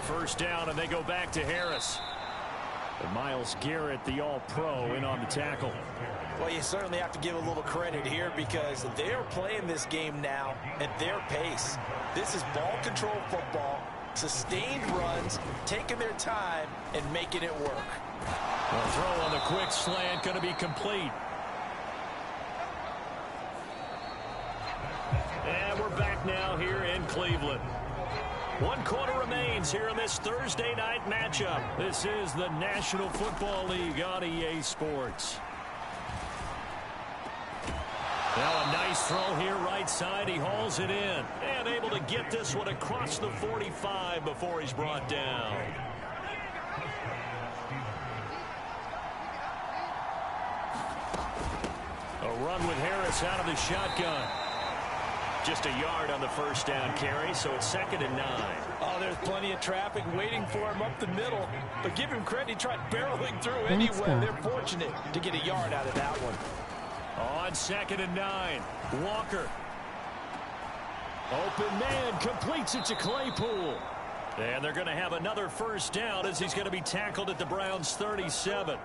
1st down, and they go back to Harris. And Myles Garrett, the all-pro, in on the tackle. Well, you certainly have to give a little credit here because they're playing this game now at their pace. This is ball control football. Sustained runs, taking their time, and making it work. The throw on the quick slant going to be complete. And we're back now here in Cleveland. 1 quarter remains here in this Thursday night matchup. This is the National Football League on EA Sports. Now a nice throw here right side. He hauls it in. And able to get this one across the 45 before he's brought down. A run with Harris out of the shotgun. Just a yard on the 1st down carry, so it's 2nd and 9. Oh, there's plenty of traffic waiting for him up the middle. But give him credit, he tried barreling through anyway. They're fortunate to get a yard out of that one. On 2nd and 9, Walker. Open man completes it to Claypool. And they're going to have another first down as he's going to be tackled at the Browns' 37.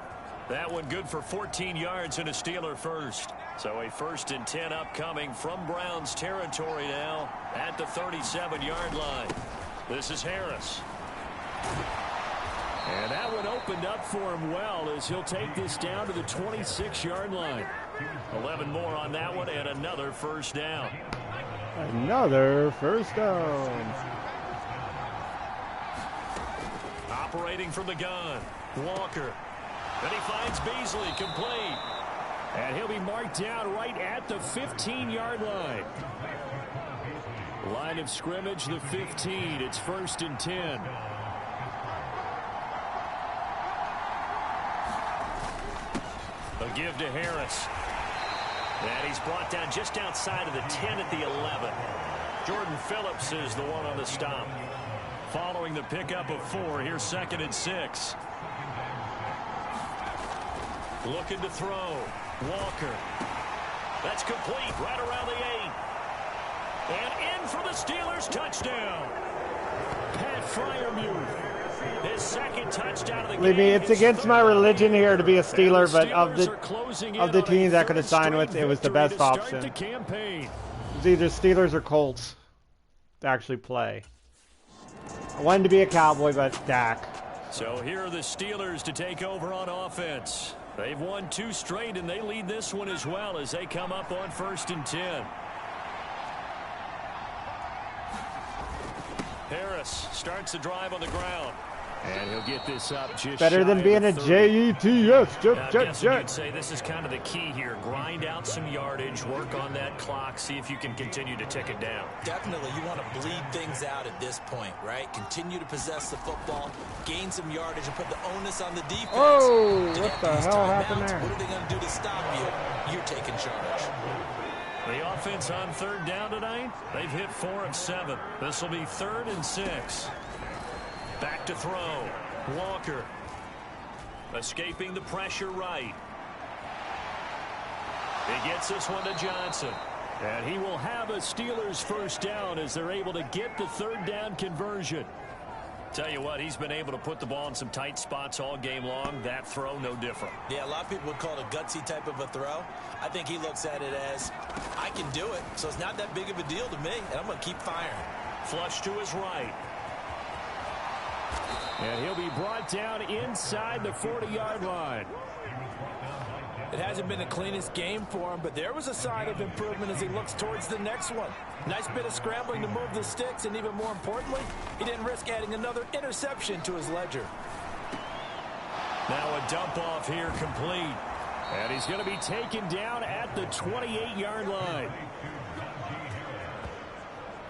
That one good for 14 yards and a Steeler first. So a 1st and 10 upcoming from Browns territory now at the 37-yard line. This is Harris. And that one opened up for him well as he'll take this down to the 26-yard line. 11 more on that one and another first down. Another first down. Operating from the gun, Walker. Then he finds Beasley, complete. And he'll be marked down right at the 15-yard line. Line of scrimmage, the 15. It's 1st and 10. A give to Harris. And he's brought down just outside of the 10 at the 11. Jordan Phillips is the one on the stop. Following the pickup of 4, here's 2nd and 6. Looking to throw. Walker. That's complete right around the 8. And in for the Steelers touchdown. Pat Freiermuth. His 2nd touchdown of the game. Believe me, it's against my religion here to be a Steeler, but of the teams I could have signed with, it was the best option. It was either Steelers or Colts to actually play. I wanted to be a Cowboy, but Dak. So here are the Steelers to take over on offense. They've won 2 straight, and they lead this one as well as they come up on 1st and 10. Harris starts the drive on the ground. And he'll get this up just better than being a Jets. You'd say this is kind of the key here. Grind out some yardage, work on that clock, see if you can continue to tick it down. Definitely, you want to bleed things out at this point, right? Continue to possess the football, gain some yardage, and put the onus on the defense. Oh, what the hell happened there? What are they going to do to stop you? You're taking charge. The offense on 3rd down tonight, they've hit 4 of 7. This will be 3rd and 6. Back to throw. Walker. Escaping the pressure right. He gets this one to Johnson. And he will have a Steelers first down as they're able to get the 3rd down conversion. Tell you what, he's been able to put the ball in some tight spots all game long. That throw, no different. Yeah, a lot of people would call it a gutsy type of a throw. I think he looks at it as, I can do it, so it's not that big of a deal to me, and I'm going to keep firing. Flush to his right. And he'll be brought down inside the 40-yard line. It hasn't been the cleanest game for him, but there was a sign of improvement as he looks towards the next one. Nice bit of scrambling to move the sticks, and even more importantly, he didn't risk adding another interception to his ledger. Now a dump off here complete. And he's going to be taken down at the 28-yard line.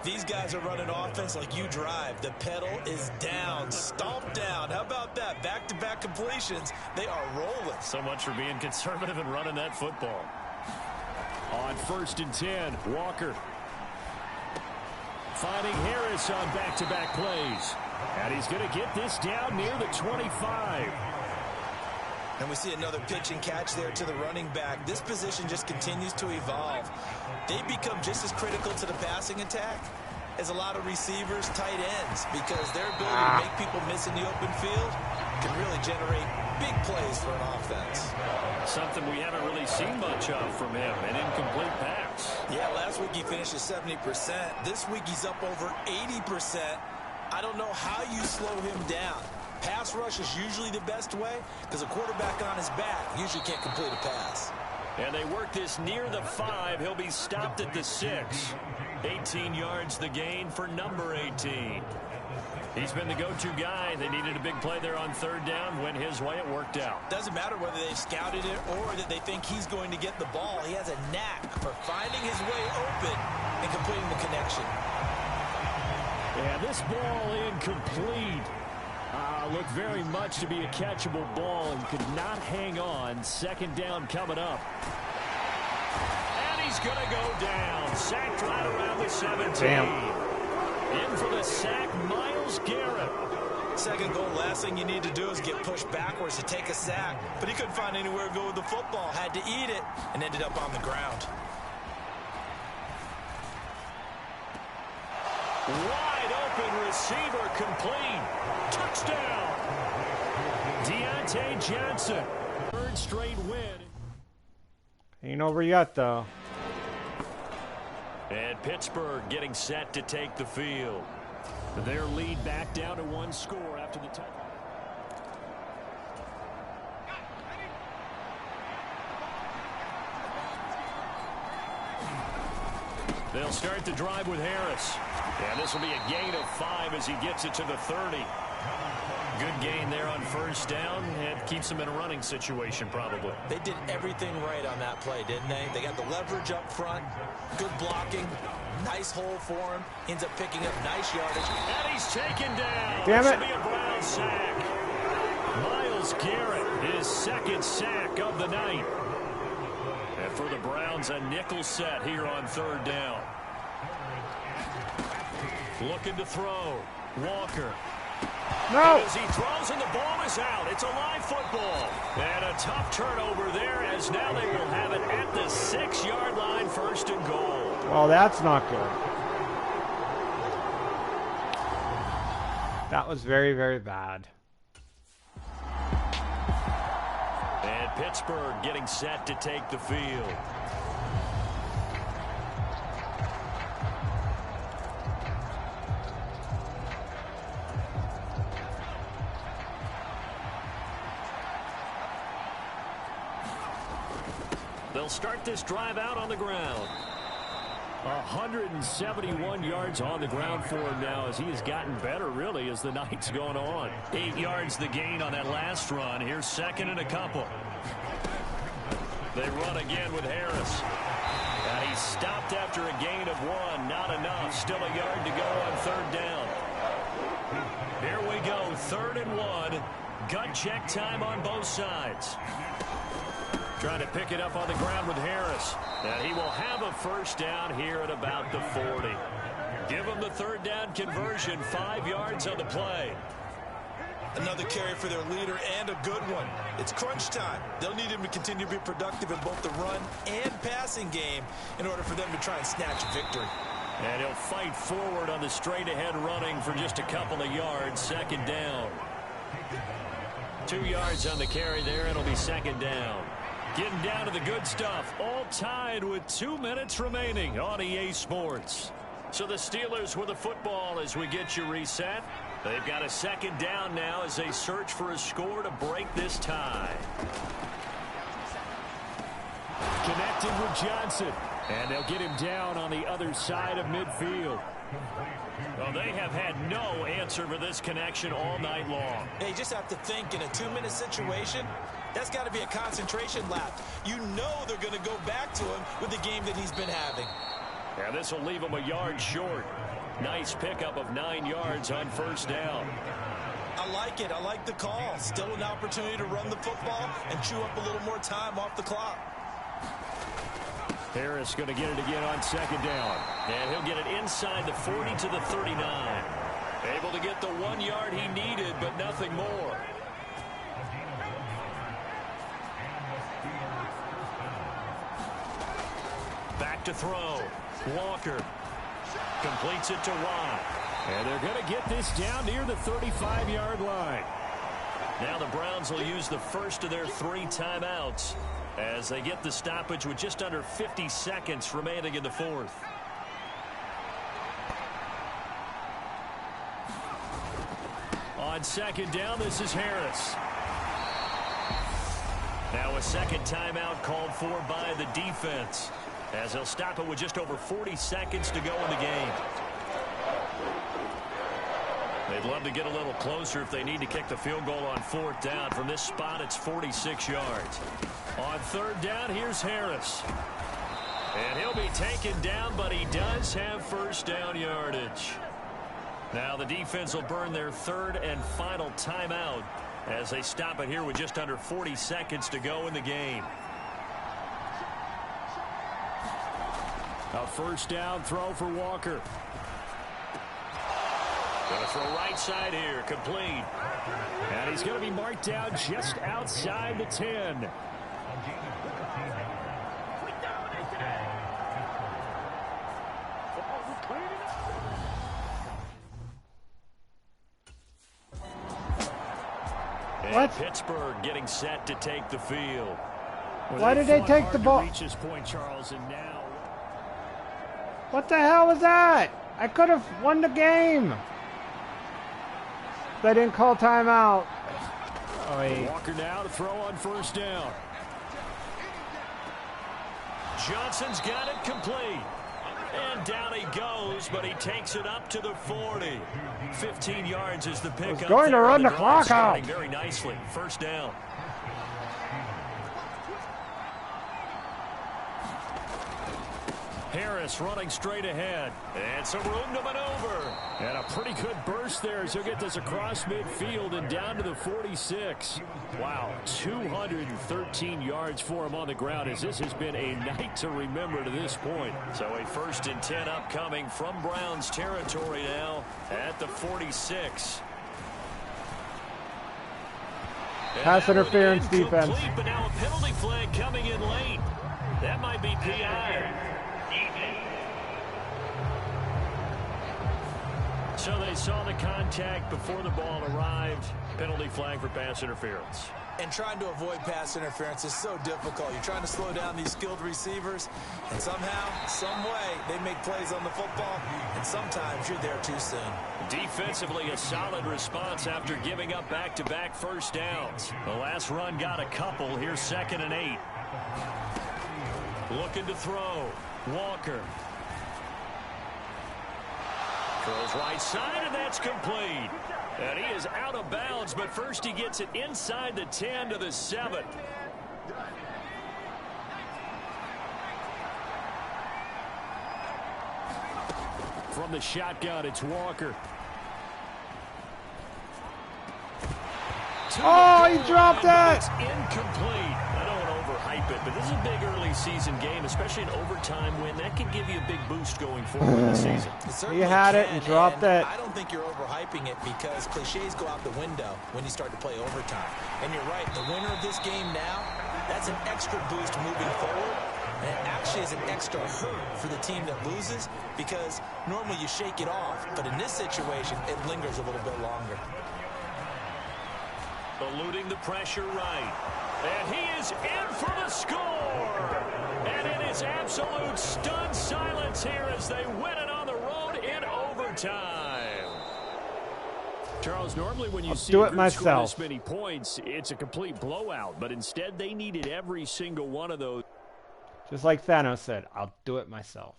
These guys are running offense like you drive. The pedal is down, stomped down. How about that? Back-to-back completions. They are rolling. So much for being conservative and running that football. On 1st and 10, Walker. Finding Harris on back-to-back plays. And he's going to get this down near the 25. And we see another pitch and catch there to the running back. This position just continues to evolve. They become just as critical to the passing attack as a lot of receivers, tight ends, because their ability to make people miss in the open field can really generate big plays for an offense. Something we haven't really seen much of from him, an incomplete pass. Yeah, last week he finished at 70%. This week he's up over 80%. I don't know how you slow him down. Pass rush is usually the best way because a quarterback on his back usually can't complete a pass. And they work this near the 5. He'll be stopped at the 6. 18 yards the gain for number 18. He's been the go-to guy. They needed a big play there on 3rd down. Went his way. It worked out. Doesn't matter whether they've scouted it or that they think he's going to get the ball. He has a knack for finding his way open and completing the connection. And this ball incomplete. Looked very much to be a catchable ball and could not hang on. 2nd down coming up. And he's going to go down. Sacked right around the 17. Damn. In for the sack, Myles Garrett. Second goal, last thing you need to do is get pushed backwards to take a sack. But he couldn't find anywhere to go with the football. Had to eat it and ended up on the ground. Wide open receiver complete. Touchdown. Deontay Johnson. Third straight win. Ain't over yet, though. And Pittsburgh getting set to take the field. Their lead back down to one score after the touchdown. They'll start the drive with Harris. And this will be a gain of 5 as he gets it to the 30. Good gain there on first down. It keeps them in a running situation, probably. They did everything right on that play, didn't they? They got the leverage up front, good blocking, nice hole for him, ends up picking up nice yardage. And he's taken down. Damn it. This will be a Brown sack. Myles Garrett, his second sack of the night. And for the Browns, a nickel set here on third down. Looking to throw. Walker. No! As he throws and the ball is out. It's a live football. And a tough turnover there as now they will have it at the 6-yard line, first and goal. Well, that's not good. That was very, very bad. And Pittsburgh getting set to take the field. They'll start this drive out on the ground. 171 yards on the ground for him now as he has gotten better, really, as the night's going on. 8 yards the gain on that last run. Here's second and a couple. They run again with Harris. And he stopped after a gain of 1. Not enough. Still a yard to go on third down. Here we go. 3rd and 1. Gut check time on both sides. Trying to pick it up on the ground with Harris. And he will have a first down here at about the 40. Give him the third down conversion. 5 yards on the play. Another carry for their leader and a good one. It's crunch time. They'll need him to continue to be productive in both the run and passing game in order for them to try and snatch victory. And he'll fight forward on the straight-ahead running for just a couple of yards. Second down. 2 yards on the carry there. It'll be second down. Getting down to the good stuff. All tied with 2 minutes remaining on EA Sports. So the Steelers with the football as we get you reset. They've got a second down now as they search for a score to break this tie. Connected with Johnson. And they'll get him down on the other side of midfield. Well, they have had no answer for this connection all night long. They just have to think in a 2-minute situation. That's got to be a concentration lap. You know they're going to go back to him with the game that he's been having. Yeah, this will leave him a yard short. Nice pickup of 9 yards on first down. I like it. I like the call. Still an opportunity to run the football and chew up a little more time off the clock. Harris going to get it again on second down. And he'll get it inside the 40 to the 39. Able to get the 1 yard he needed, but nothing more. Back to throw. Walker completes it to Watt. And they're going to get this down near the 35-yard line. Now the Browns will use the first of their 3 timeouts as they get the stoppage with just under 50 seconds remaining in the fourth. On second down, this is Harris. Now a second timeout called for by the defense as they'll stop it with just over 40 seconds to go in the game. They'd love to get a little closer if they need to kick the field goal on fourth down. From this spot, it's 46 yards. On third down, here's Harris. And he'll be taken down, but he does have first down yardage. Now the defense will burn their third and final timeout as they stop it here with just under 40 seconds to go in the game. A first down throw for Walker. Going to throw right side here, complete. And he's going to be marked down just outside the 10. What? Pittsburgh getting set to take the field. Well, why did they take the ball? Reach this point, Charles, and now... What the hell was that? I could have won the game. They didn't call timeout. Oh, wait. Walker now to throw on first down. Johnson's got it complete. And down he goes, but he takes it up to the 40. 15 yards is the pickup. He's going to run the clock out. Very nicely. First down. Harris running straight ahead. And some room to maneuver. And a pretty good burst there as he'll get this across midfield and down to the 46. Wow, 213 yards for him on the ground as this has been a night to remember to this point. So a 1st and 10 upcoming from Browns territory now at the 46. Pass interference defense. But now a penalty flag coming in late. That might be PI. So they saw the contact before the ball arrived. Penalty flag for pass interference. And trying to avoid pass interference is so difficult. You're trying to slow down these skilled receivers, and somehow, some way, they make plays on the football, and sometimes you're there too soon. Defensively, a solid response after giving up back-to-back first downs. The last run got a couple. Here's 2nd and 8. Looking to throw. Walker. Throws right side, and that's complete. And he is out of bounds, but first he gets it inside the 10 to the 7. From the shotgun, it's Walker. Oh, he dropped it! It's incomplete. I don't want to overhype it, but this is a big early season game, especially an overtime win. That could give you a big boost going forward in the season. He had it and dropped it. I don't think you're overhyping it because cliches go out the window when you start to play overtime. And you're right, the winner of this game now, that's an extra boost moving forward. And it actually is an extra hurt for the team that loses because normally you shake it off. But in this situation, it lingers a little bit longer. Eluding the pressure right. And he is in for the score. And it is absolute stunned silence here as they win it on the road in overtime. Charles, normally when you see a group score this many points, it's a complete blowout. But instead, they needed every single one of those. Just like Thanos said, I'll do it myself.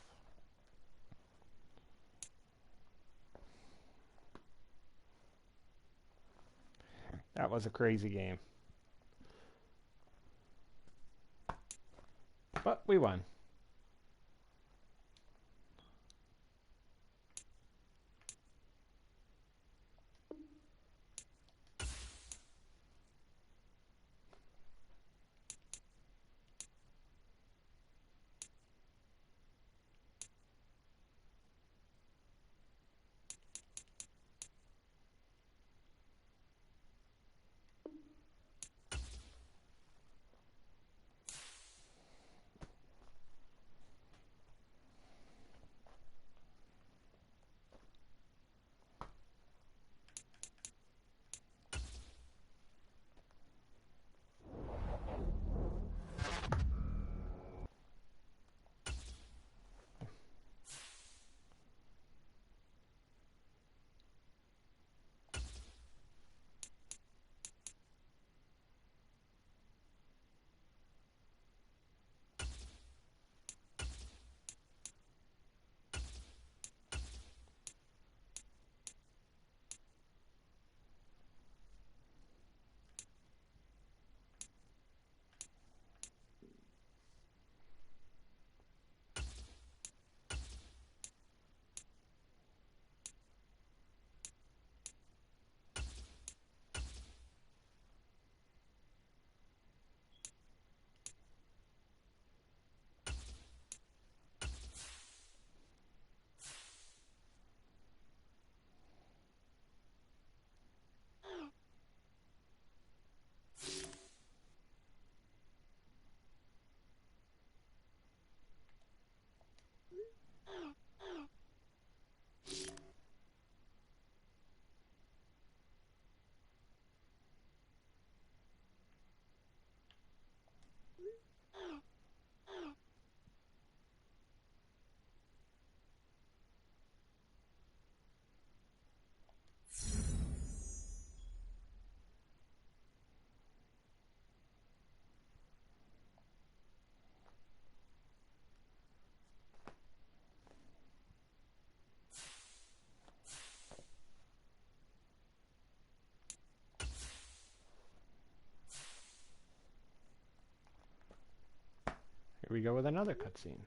That was a crazy game. But we won. we go with another cutscene.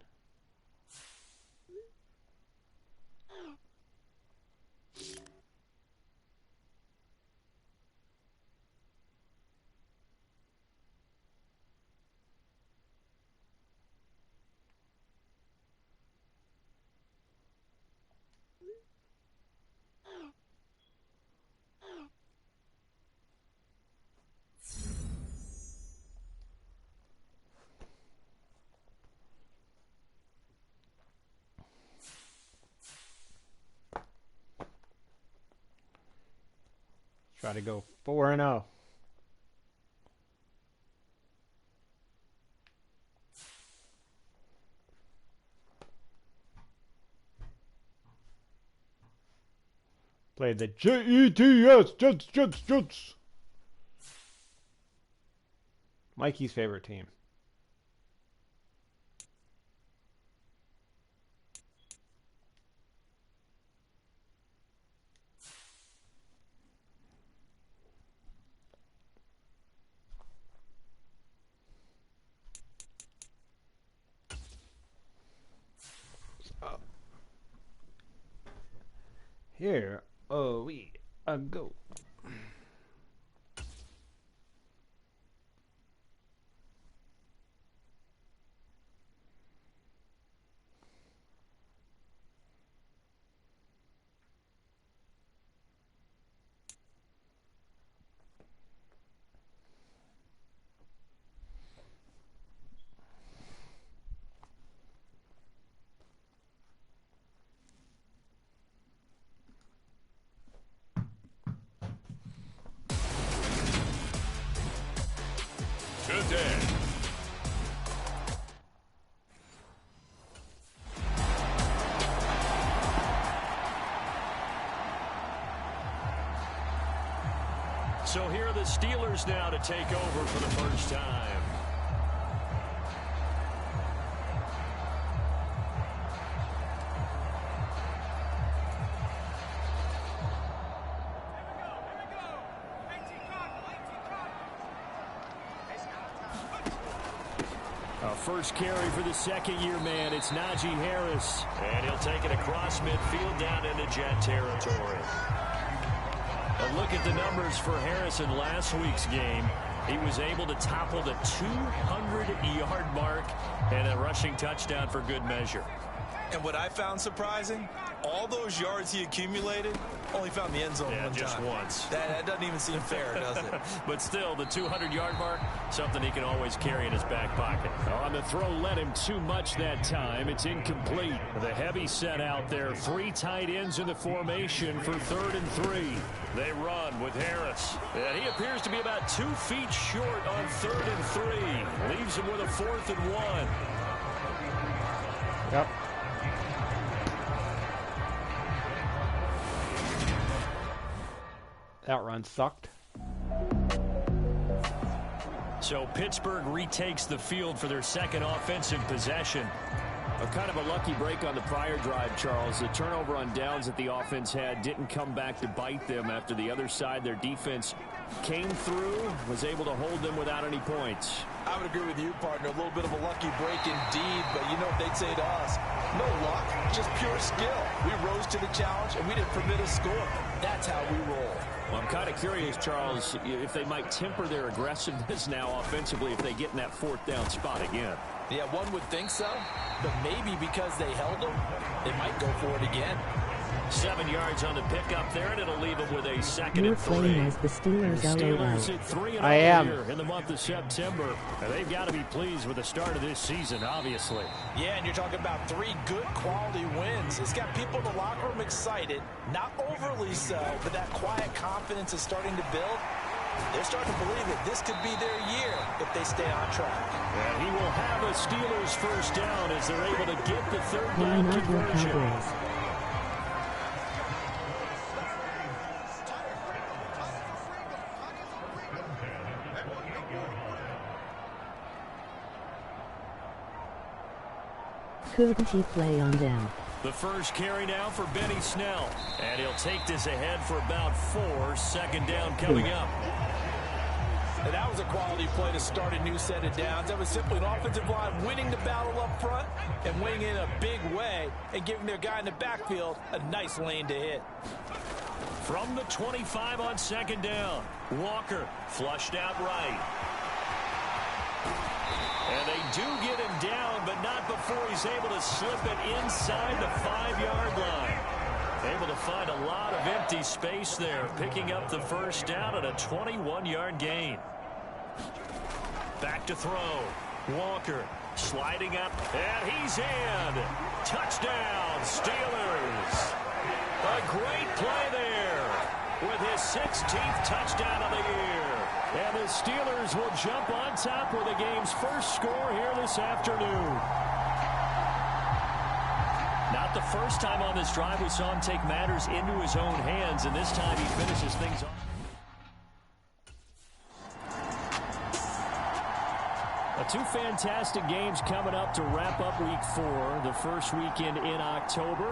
Try to go 4-0. Played the Jets, Jets. Mikey's favorite team. Here we go. Today. So here are the Steelers now to take over for the first time. First carry for the second-year man. It's Najee Harris. And he'll take it across midfield down into Jet territory. A look at the numbers for Harris in last week's game. He was able to topple the 200-yard mark and a rushing touchdown for good measure. And what I found surprising, all those yards he accumulated, only found the end zone one just time. Once. That doesn't even seem fair, does it? But still, the 200-yard mark, something he can always carry in his back pocket. On the throw, led him too much that time. It's incomplete. The heavy set out there. 3 tight ends in the formation for 3rd and 3. They run with Harris. And he appears to be about 2 feet short on 3rd and 3. Leaves him with a 4th and 1. Yep. That run sucked. So Pittsburgh retakes the field for their second offensive possession. A kind of a lucky break on the prior drive, Charles. The turnover on downs that the offense had didn't come back to bite them after the other side. Their defense came through, was able to hold them without any points. I would agree with you, partner. A little bit of a lucky break indeed, but you know what they'd say to us? No luck, just pure skill. We rose to the challenge, and we didn't permit a score. That's how we roll. Well, I'm kind of curious, Charles, if they might temper their aggressiveness now offensively if they get in that 4th down spot again. Yeah, one would think so, but maybe because they held them, they might go for it again. 7 yards on the pickup there, and it'll leave them with a 2nd You're and 3. playing as the Steelers, Steelers at 3-0 I am. here in the month of September. And they've got to be pleased with the start of this season, obviously. Yeah, and you're talking about 3 good quality wins. It's got people in the locker room excited, not overly so, but that quiet confidence is starting to build. They're starting to believe that this could be their year if they stay on track. And he will have a Steelers first down as they're able to get the 3rd Why down not your conversion. Cowboys? Couldn't he play on them? The first carry now for Benny Snell. And he'll take this ahead for about 4. 2nd down coming up. And that was a quality play to start a new set of downs. That was simply an offensive line winning the battle up front and winning in a big way and giving their guy in the backfield a nice lane to hit. From the 25 on second down, Walker flushed out right. And they do get him down, but not before he's able to slip it inside the 5-yard line. Able to find a lot of empty space there, picking up the first down at a 21-yard gain. Back to throw. Walker sliding up, and he's in. Touchdown, Steelers. A great play there with his 16th touchdown of the year. And the Steelers will jump on top with the game's first score here this afternoon. Not the first time on this drive we saw him take matters into his own hands, and this time he finishes things off. Two fantastic games coming up to wrap up Week 4, the first weekend in October.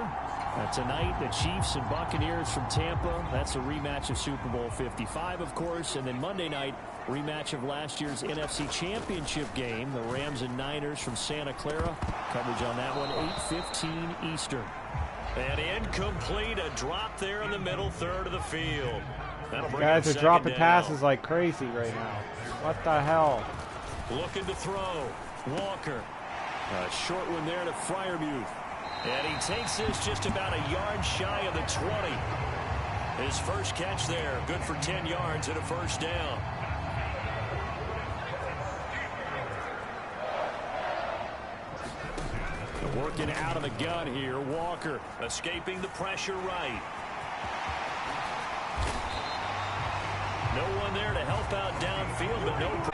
Tonight, the Chiefs and Buccaneers from Tampa. That's a rematch of Super Bowl 55, of course. And then Monday night, rematch of last year's NFC Championship game, the Rams and Niners from Santa Clara. Coverage on that one, 8:15 Eastern. And incomplete, a drop there in the middle third of the field. Guys are dropping passes like crazy right now. What the hell? Looking to throw. Walker. A short one there to Freiermuth. And he takes this just about a yard shy of the 20. His first catch there. Good for 10 yards and a first down. Working out of the gun here. Walker escaping the pressure right. No one there to help out downfield, but no.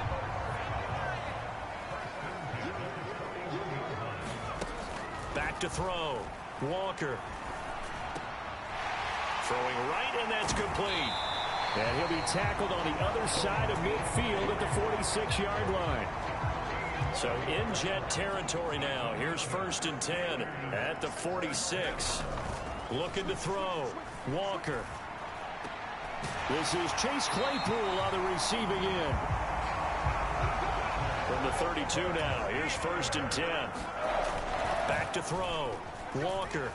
Back to throw. Walker. Throwing right, and that's complete. And he'll be tackled on the other side of midfield at the 46-yard line. So in Jet territory now. Here's 1st and 10 at the 46. Looking to throw. Walker. This is Chase Claypool on the receiving end. From the 32 now. Here's 1st and 10. Back to throw. Walker.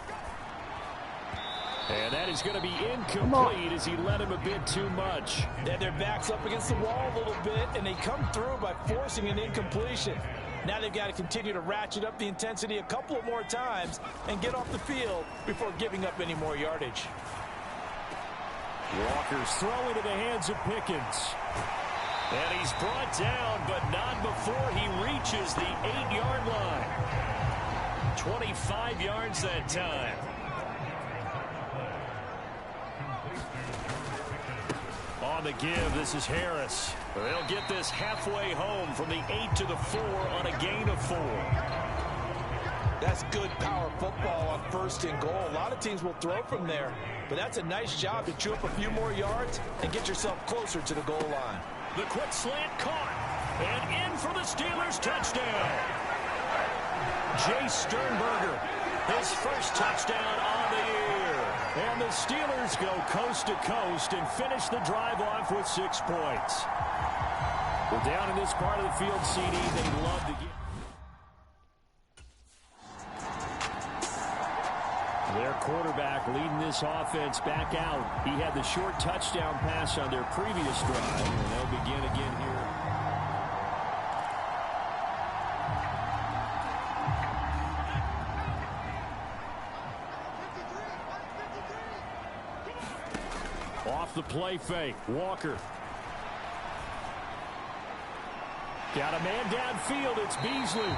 And that is going to be incomplete as he led him a bit too much. And their back's up against the wall a little bit, and they come through by forcing an incompletion. Now they've got to continue to ratchet up the intensity a couple of more times and get off the field before giving up any more yardage. Walker's throw into the hands of Pickens. And he's brought down, but not before he reaches the 8-yard line. 25 yards that time. On the give, this is Harris. They'll get this halfway home from the 8 to the 4 on a gain of 4. That's good power football on 1st and goal. A lot of teams will throw from there, but that's a nice job to chew up a few more yards and get yourself closer to the goal line. The quick slant caught, and in for the Steelers touchdown. Jay Sternberger, his first touchdown on the year. And the Steelers go coast to coast and finish the drive off with 6 points. Well, down in this part of the field, CD, they'd love to get. Their quarterback leading this offense back out. He had the short touchdown pass on their previous drive, and they'll begin again here. Off the play fake, Walker. Got a man downfield, it's Beasley.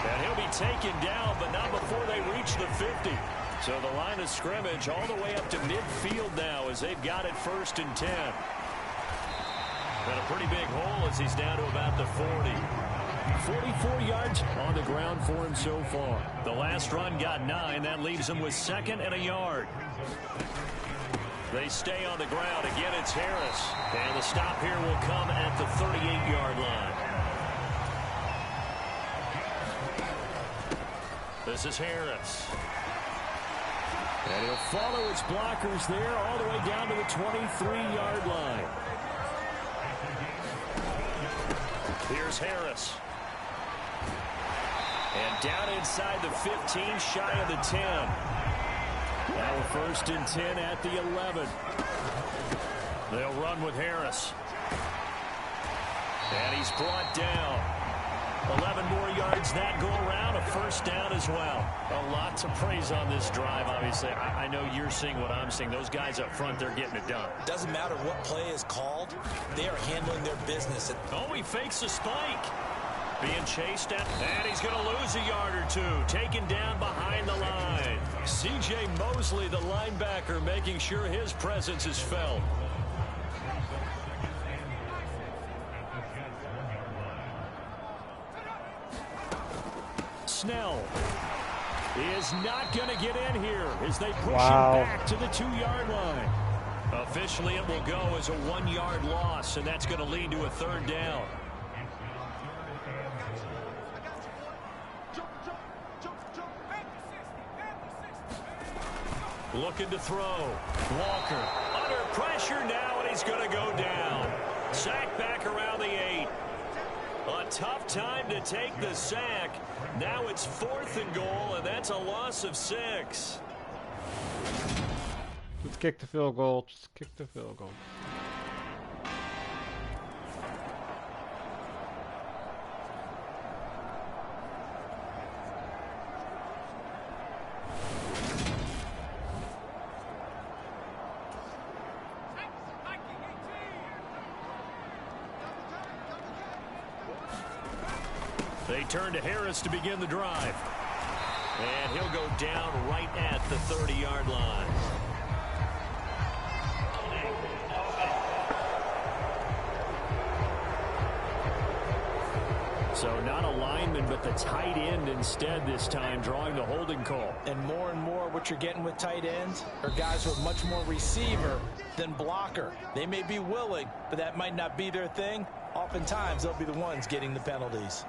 And he'll be taken down, but not before they reach the 50. So the line of scrimmage all the way up to midfield now as they've got it 1st and 10. Got a pretty big hole as he's down to about the 40. 44 yards on the ground for him so far. The last run got 9. That leaves him with 2nd and a yard. They stay on the ground. Again, it's Harris. And the stop here will come at the 38-yard line. This is Harris. And he'll follow his blockers there all the way down to the 23-yard line. Here's Harris. And down inside the 15, shy of the 10. Now a 1st and 10 at the 11. They'll run with Harris. And he's brought down. 11 more yards that go around, a 1st down as well. A lot to praise on this drive, obviously. I know you're seeing what I'm seeing. Those guys up front, they're getting it done. Doesn't matter what play is called. They are handling their business. Oh, he fakes a spike. Being chased at, and he's going to lose a yard or two. Taken down behind the line. C.J. Mosley, the linebacker, making sure his presence is felt. Snell is not going to get in here as they push him back to the 2-yard line. Officially, it will go as a 1-yard loss, and that's going to lead to a 3rd down. Looking to throw. Walker under pressure now, and he's going to go down. Sack back around the 8. A tough time to take the sack. Now it's 4th and goal, and that's a loss of 6. Let's kick the field goal. Just kick the field goal. They turn to Harris to begin the drive. And he'll go down right at the 30-yard line. So not a lineman, but the tight end instead this time, drawing the holding call. And more what you're getting with tight ends are guys who are much more receiver than blocker. They may be willing, but that might not be their thing. Oftentimes, they'll be the ones getting the penalties.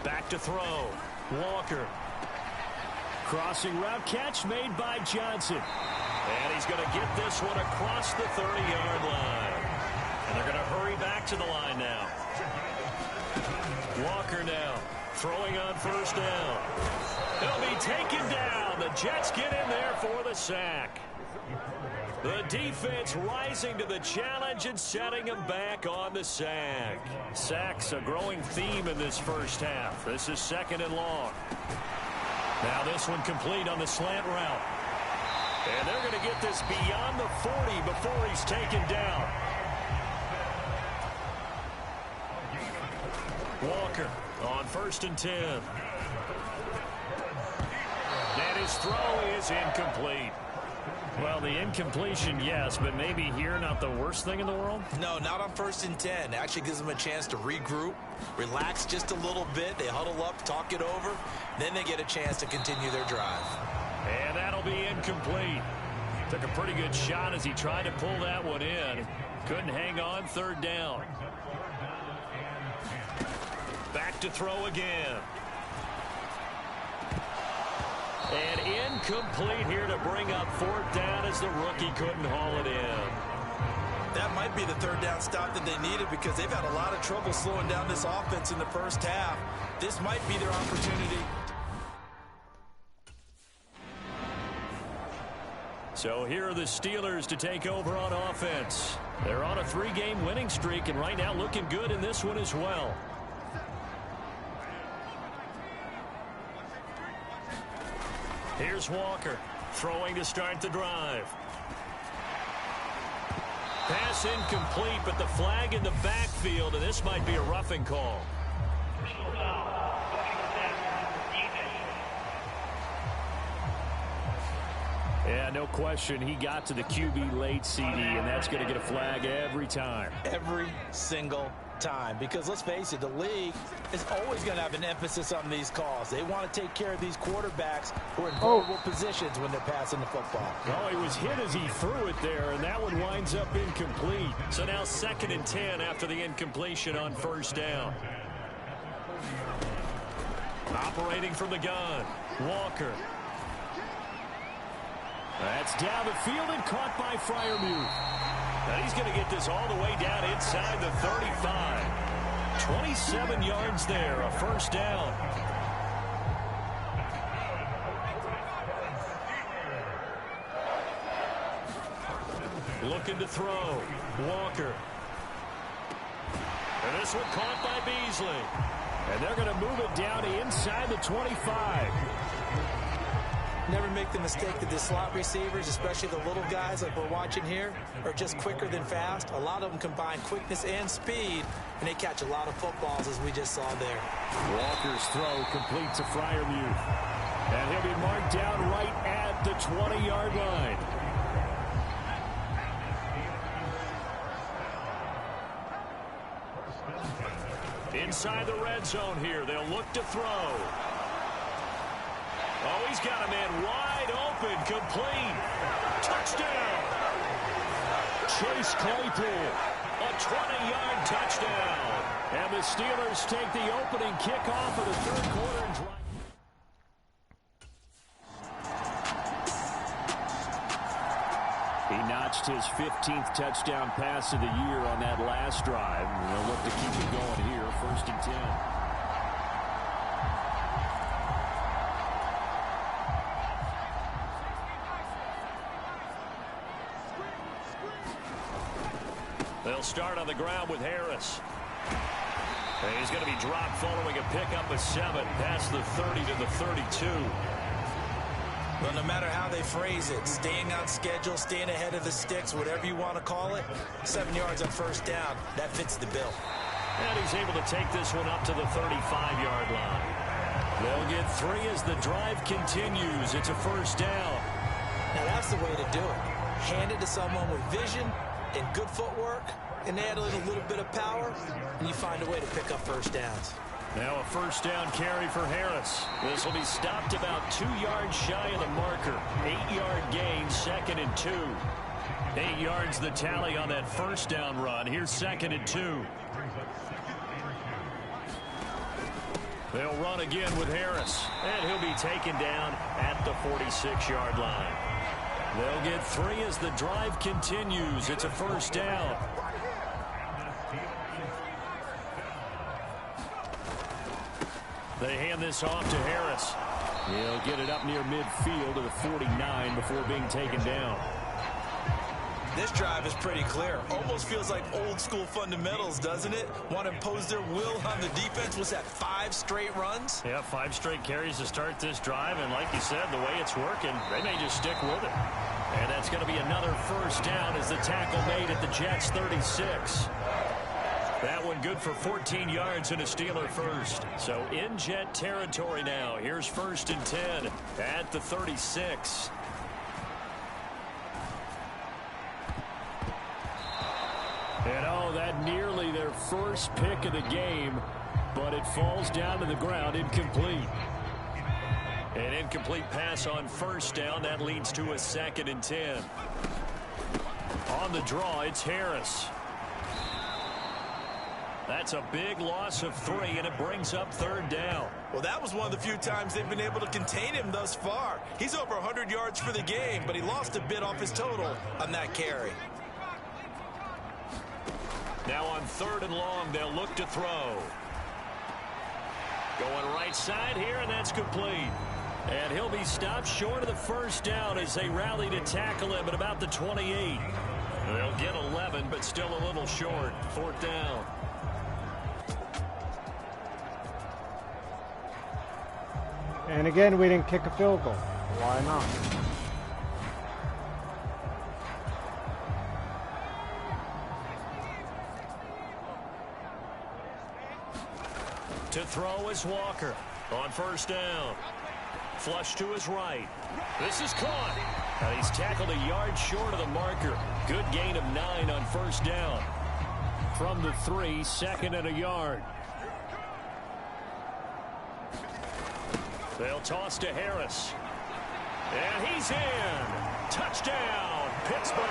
Back to throw. Walker. Crossing route catch made by Johnson. And he's going to get this one across the 30-yard line. And they're going to hurry back to the line now. Walker now throwing on 1st down. He'll be taken down. The Jets get in there for the sack. The defense rising to the challenge and setting him back on the sack. Sacks a growing theme in this first half. This is 2nd and long. Now this one complete on the slant route. And they're going to get this beyond the 40 before he's taken down. Walker on 1st and 10. And his throw is incomplete. Well, the incompletion, yes, but maybe here not the worst thing in the world? No, not on 1st and 10. Actually gives them a chance to regroup, relax just a little bit. They huddle up, talk it over. Then they get a chance to continue their drive. And that'll be incomplete. Took a pretty good shot as he tried to pull that one in. Couldn't hang on. 3rd down. Back to throw again. And incomplete here to bring up 4th down as the rookie couldn't haul it in. That might be the 3rd down stop that they needed because they've had a lot of trouble slowing down this offense in the first half. This might be their opportunity. So here are the Steelers to take over on offense. They're on a 3-game winning streak and right now looking good in this one as well. Here's Walker throwing to start the drive. Pass incomplete, but the flag in the backfield, and this might be a roughing call. Yeah, no question. He got to the QB late, CD, and that's going to get a flag every time. Every single time. Because let's face it, the league is always going to have an emphasis on these calls. They want to take care of these quarterbacks who are in vulnerable positions when they're passing the football. Oh, he was hit as he threw it there, and that one winds up incomplete. So now 2nd and 10 after the incompletion on 1st down. Operating from the gun, Walker. That's down the field and caught by Freiermuth. And he's going to get this all the way down inside the 35. 27 yards there, a first down. Looking to throw. Walker. And this one caught by Beasley. And they're going to move it down to inside the 25. Never make the mistake that the slot receivers, especially the little guys like we're watching here, are just quicker than fast. A lot of them combine quickness and speed, and they catch a lot of footballs, as we just saw there. Walker's throw complete to Freiermuth. And he'll be marked down right at the 20-yard line. Inside the red zone here, they'll look to throw. Oh, he's got a man wide open, complete. Touchdown. Chase Claypool, a 20-yard touchdown. And the Steelers take the opening kickoff of the third quarter and drive. He notched his 15th touchdown pass of the year on that last drive. And they'll look to keep it going here, 1st and 10. They'll start on the ground with Harris. And he's going to be dropped following a pickup of 7 past the 30 to the 32. Well, no matter how they phrase it, staying on schedule, staying ahead of the sticks, whatever you want to call it, 7 yards on first down, that fits the bill. And he's able to take this one up to the 35-yard line. They'll get 3 as the drive continues. It's a first down. Now, that's the way to do it. Hand it to someone with vision and good footwork, and add a little bit of power, and you find a way to pick up first downs. Now a first down carry for Harris. This will be stopped about 2 yards shy of the marker. 8-yard gain, 2nd and 2. 8 yards the tally on that first down run. Here's 2nd and 2. They'll run again with Harris, and he'll be taken down at the 46-yard line. They'll get 3 as the drive continues. It's a first down. They hand this off to Harris. He'll get it up near midfield to the 49 before being taken down. This drive is pretty clear. Almost feels like old school fundamentals, doesn't it? Want to impose their will on the defense. Was that 5 straight runs? Yeah, 5 straight carries to start this drive. And like you said, the way it's working, they may just stick with it. And that's going to be another first down as the tackle made at the Jets' 36. That one good for 14 yards and a Steeler first. So in Jet territory now. Here's 1st and 10 at the 36. And oh, that nearly their first pick of the game, but it falls down to the ground, incomplete. An incomplete pass on first down. That leads to a 2nd and 10. On the draw, it's Harris. That's a big loss of 3, and it brings up 3rd down. Well, that was one of the few times they've been able to contain him thus far. He's over 100 yards for the game, but he lost a bit off his total on that carry. Now on 3rd and long, they'll look to throw. Going right side here, and that's complete. And he'll be stopped short of the first down as they rally to tackle him at about the 28. They'll get 11, but still a little short. 4th down. And again, we didn't kick a field goal. Why not? To throw is Walker on first down. Flush to his right. This is caught. And he's tackled a yard short of the marker. Good gain of 9 on first down. From the 3, 2nd and a yard. They'll toss to Harris. And he's in. Touchdown, Pittsburgh.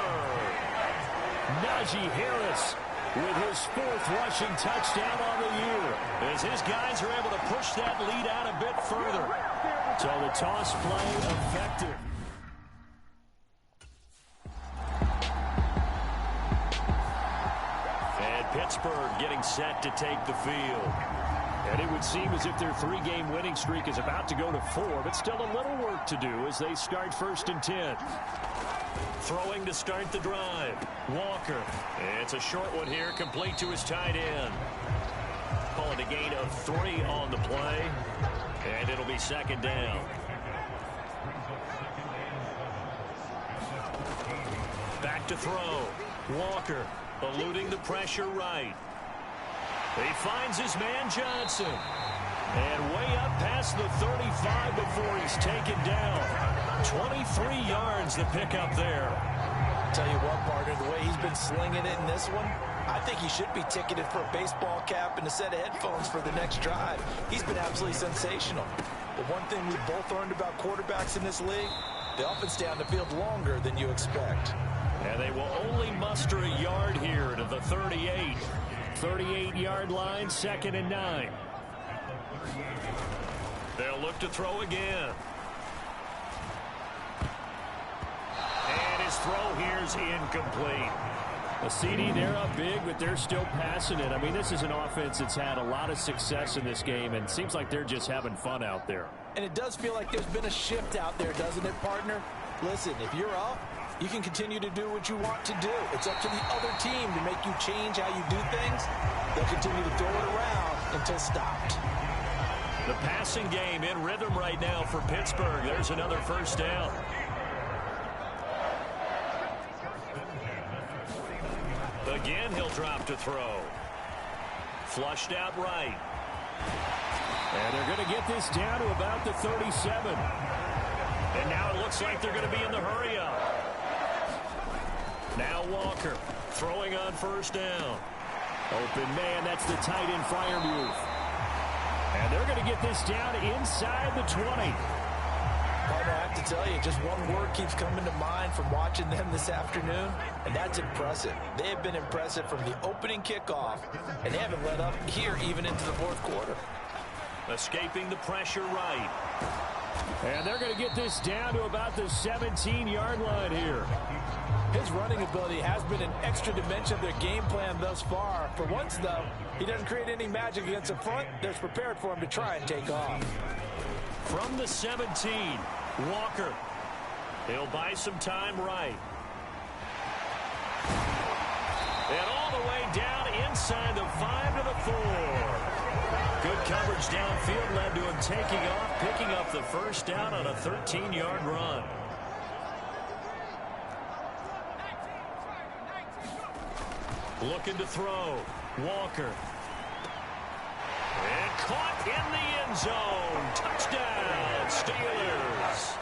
Najee Harris with his 4th rushing touchdown on the year, as his guys are able to push that lead out a bit further. So the toss play effective. And Pittsburgh getting set to take the field. And it would seem as if their 3-game winning streak is about to go to 4, but still a little work to do as they start 1st and 10. Throwing to start the drive. Walker. It's a short one here, complete to his tight end. Call it a gain of 3 on the play, and it'll be 2nd down. Back to throw. Walker eluding the pressure right. He finds his man Johnson. And way up past the 35 before he's taken down. 23 yards to pick up there. Tell you what, partner, the way he's been slinging it in this one, I think he should be ticketed for a baseball cap and a set of headphones for the next drive. He's been absolutely sensational. The one thing we've both learned about quarterbacks in this league, they often stay on the field longer than you expect. And they will only muster a yard here to the 38. 38-yard line, 2nd and 9. They'll look to throw again. And his throw here's incomplete. A CD, they're up big, but they're still passing it. I mean, this is an offense that's had a lot of success in this game, and it seems like they're just having fun out there. And it does feel like there's been a shift out there, doesn't it, partner? Listen, if you're up, you can continue to do what you want to do. It's up to the other team to make you change how you do things. They'll continue to throw it around until stopped. The passing game in rhythm right now for Pittsburgh. There's another 1st down. Again, he'll drop to throw. Flushed out right. And they're going to get this down to about the 37. And now it looks like they're going to be in the hurry-up. Now Walker throwing on 1st down. Open man, that's the tight end Freiermuth. And they're going to get this down inside the 20. Partner, I have to tell you, just one word keeps coming to mind from watching them this afternoon, and that's impressive. They have been impressive from the opening kickoff, and they haven't let up here even into the 4th quarter. Escaping the pressure right. And they're going to get this down to about the 17-yard line here. His running ability has been an extra dimension of their game plan thus far. For once, though, he doesn't create any magic against the front. They're prepared for him to try and take off. From the 17, Walker. He'll buy some time right. And all the way down inside the 5 to the 4. Good coverage downfield led to him taking off, picking up the 1st down on a 13-yard run. Looking to throw. Walker. And caught in the end zone. Touchdown, Steelers.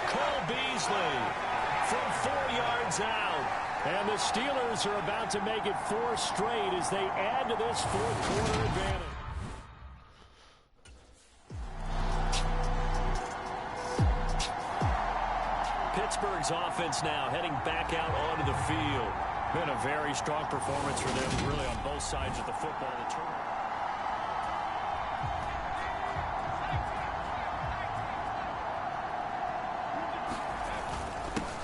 Cole Beasley from 4 yards out. And the Steelers are about to make it 4 straight as they add to this 4th quarter advantage. Pittsburgh's offense now heading back out onto the field. Been a very strong performance for them, really, on both sides of the football.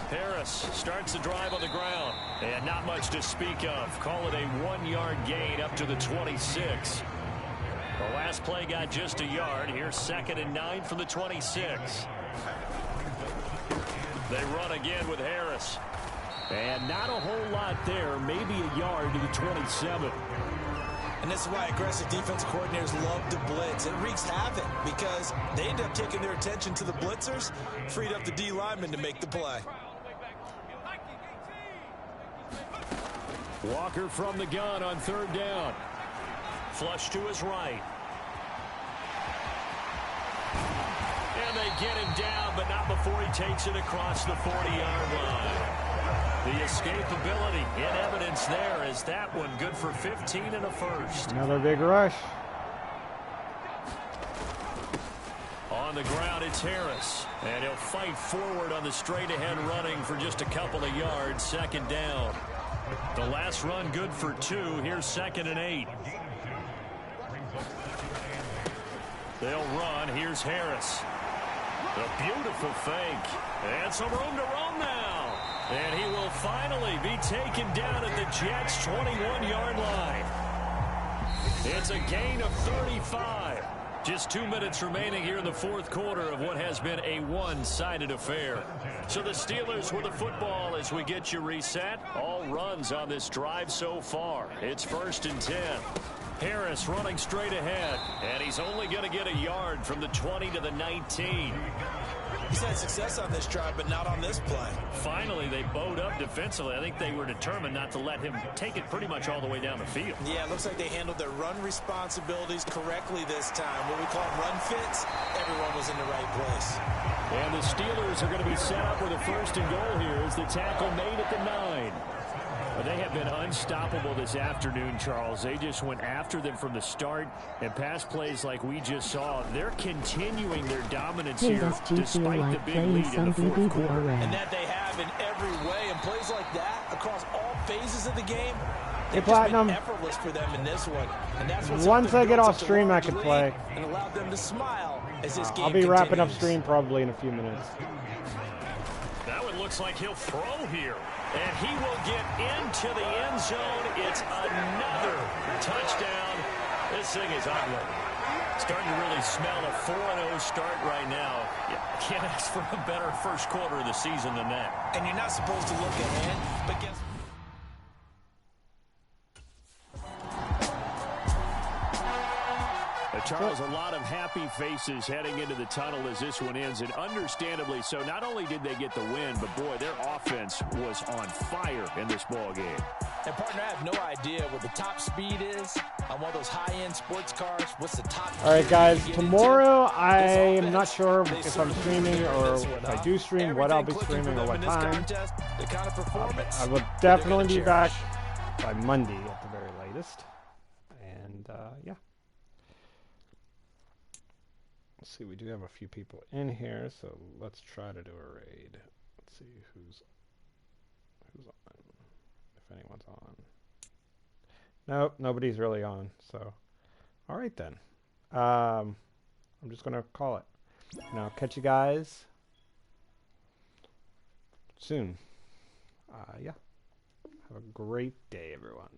Harris starts the drive on the ground, and not much to speak of. Call it a 1-yard gain up to the 26. The last play got just a yard. Here's 2nd and 9 from the 26. They run again with Harris. And not a whole lot there, maybe a yard to the 27. And this is why aggressive defensive coordinators love to blitz. It wreaks havoc because they end up taking their attention to the blitzers, freed up the D lineman to make the play. Walker from the gun on 3rd down. Flush to his right. And they get him down, but not before he takes it across the 40-yard line. The escapability in evidence there is that one good for 15 and a 1st. Another big rush. On the ground, it's Harris. And he'll fight forward on the straight-ahead running for just a couple of yards. 2nd down. The last run good for 2. Here's 2nd and 8. They'll run. Here's Harris. A beautiful fake. And some room to roam now. And he will be taken down at the Jets' 21-yard line. It's a gain of 35. Just 2 minutes remaining here in the fourth quarter of what has been a one-sided affair. So the Steelers with the football as we get you reset. All runs on this drive so far. It's 1st and 10. Harris running straight ahead, and he's only going to get a yard from the 20 to the 19. He's had success on this drive, but not on this play. Finally, they bowed up defensively. I think they were determined not to let him take it pretty much all the way down the field. Yeah, it looks like they handled their run responsibilities correctly this time. What we call run fits, everyone was in the right place. And the Steelers are going to be set up with a 1st and goal here as the tackle made at the 9. But they have been unstoppable this afternoon, Charles. They just went after them from the start, and pass plays like we just saw. They're continuing their dominance here despite the big lead in the fourth quarter. And that they have in every way. And plays like that across all phases of the game, Hey, Platinum. effortless for them in this one. And that's what's Once I get off stream, I can play. And allowed them to smile as this game I'll be wrapping up continues. stream probably in a few minutes. That one looks like he'll throw here. And he will get into the end zone. It's another touchdown. This thing is ugly. Starting to really smell a 4-0 start right now. You can't ask for a better first quarter of the season than that. And you're not supposed to look ahead, but guess Charles, a lot of happy faces heading into the tunnel as this one ends, and understandably so. Not only did they get the win, but boy, their offense was on fire in this ball game. And partner, I have no idea what the top speed is on one of those high-end sports cars. What's the top? All right, guys. Tomorrow, I am not sure if I'm streaming or if I do stream, what I'll be streaming or what time. The kind of performance. I will definitely be back by Monday at the very latest. And yeah. Let's see, we do have a few people in here, so let's try to do a raid. Let's see who's on, if anyone's on. Nope, nobody's really on, so all right then. I'm just gonna call it. And I'll catch you guys soon. Yeah. Have a great day, everyone.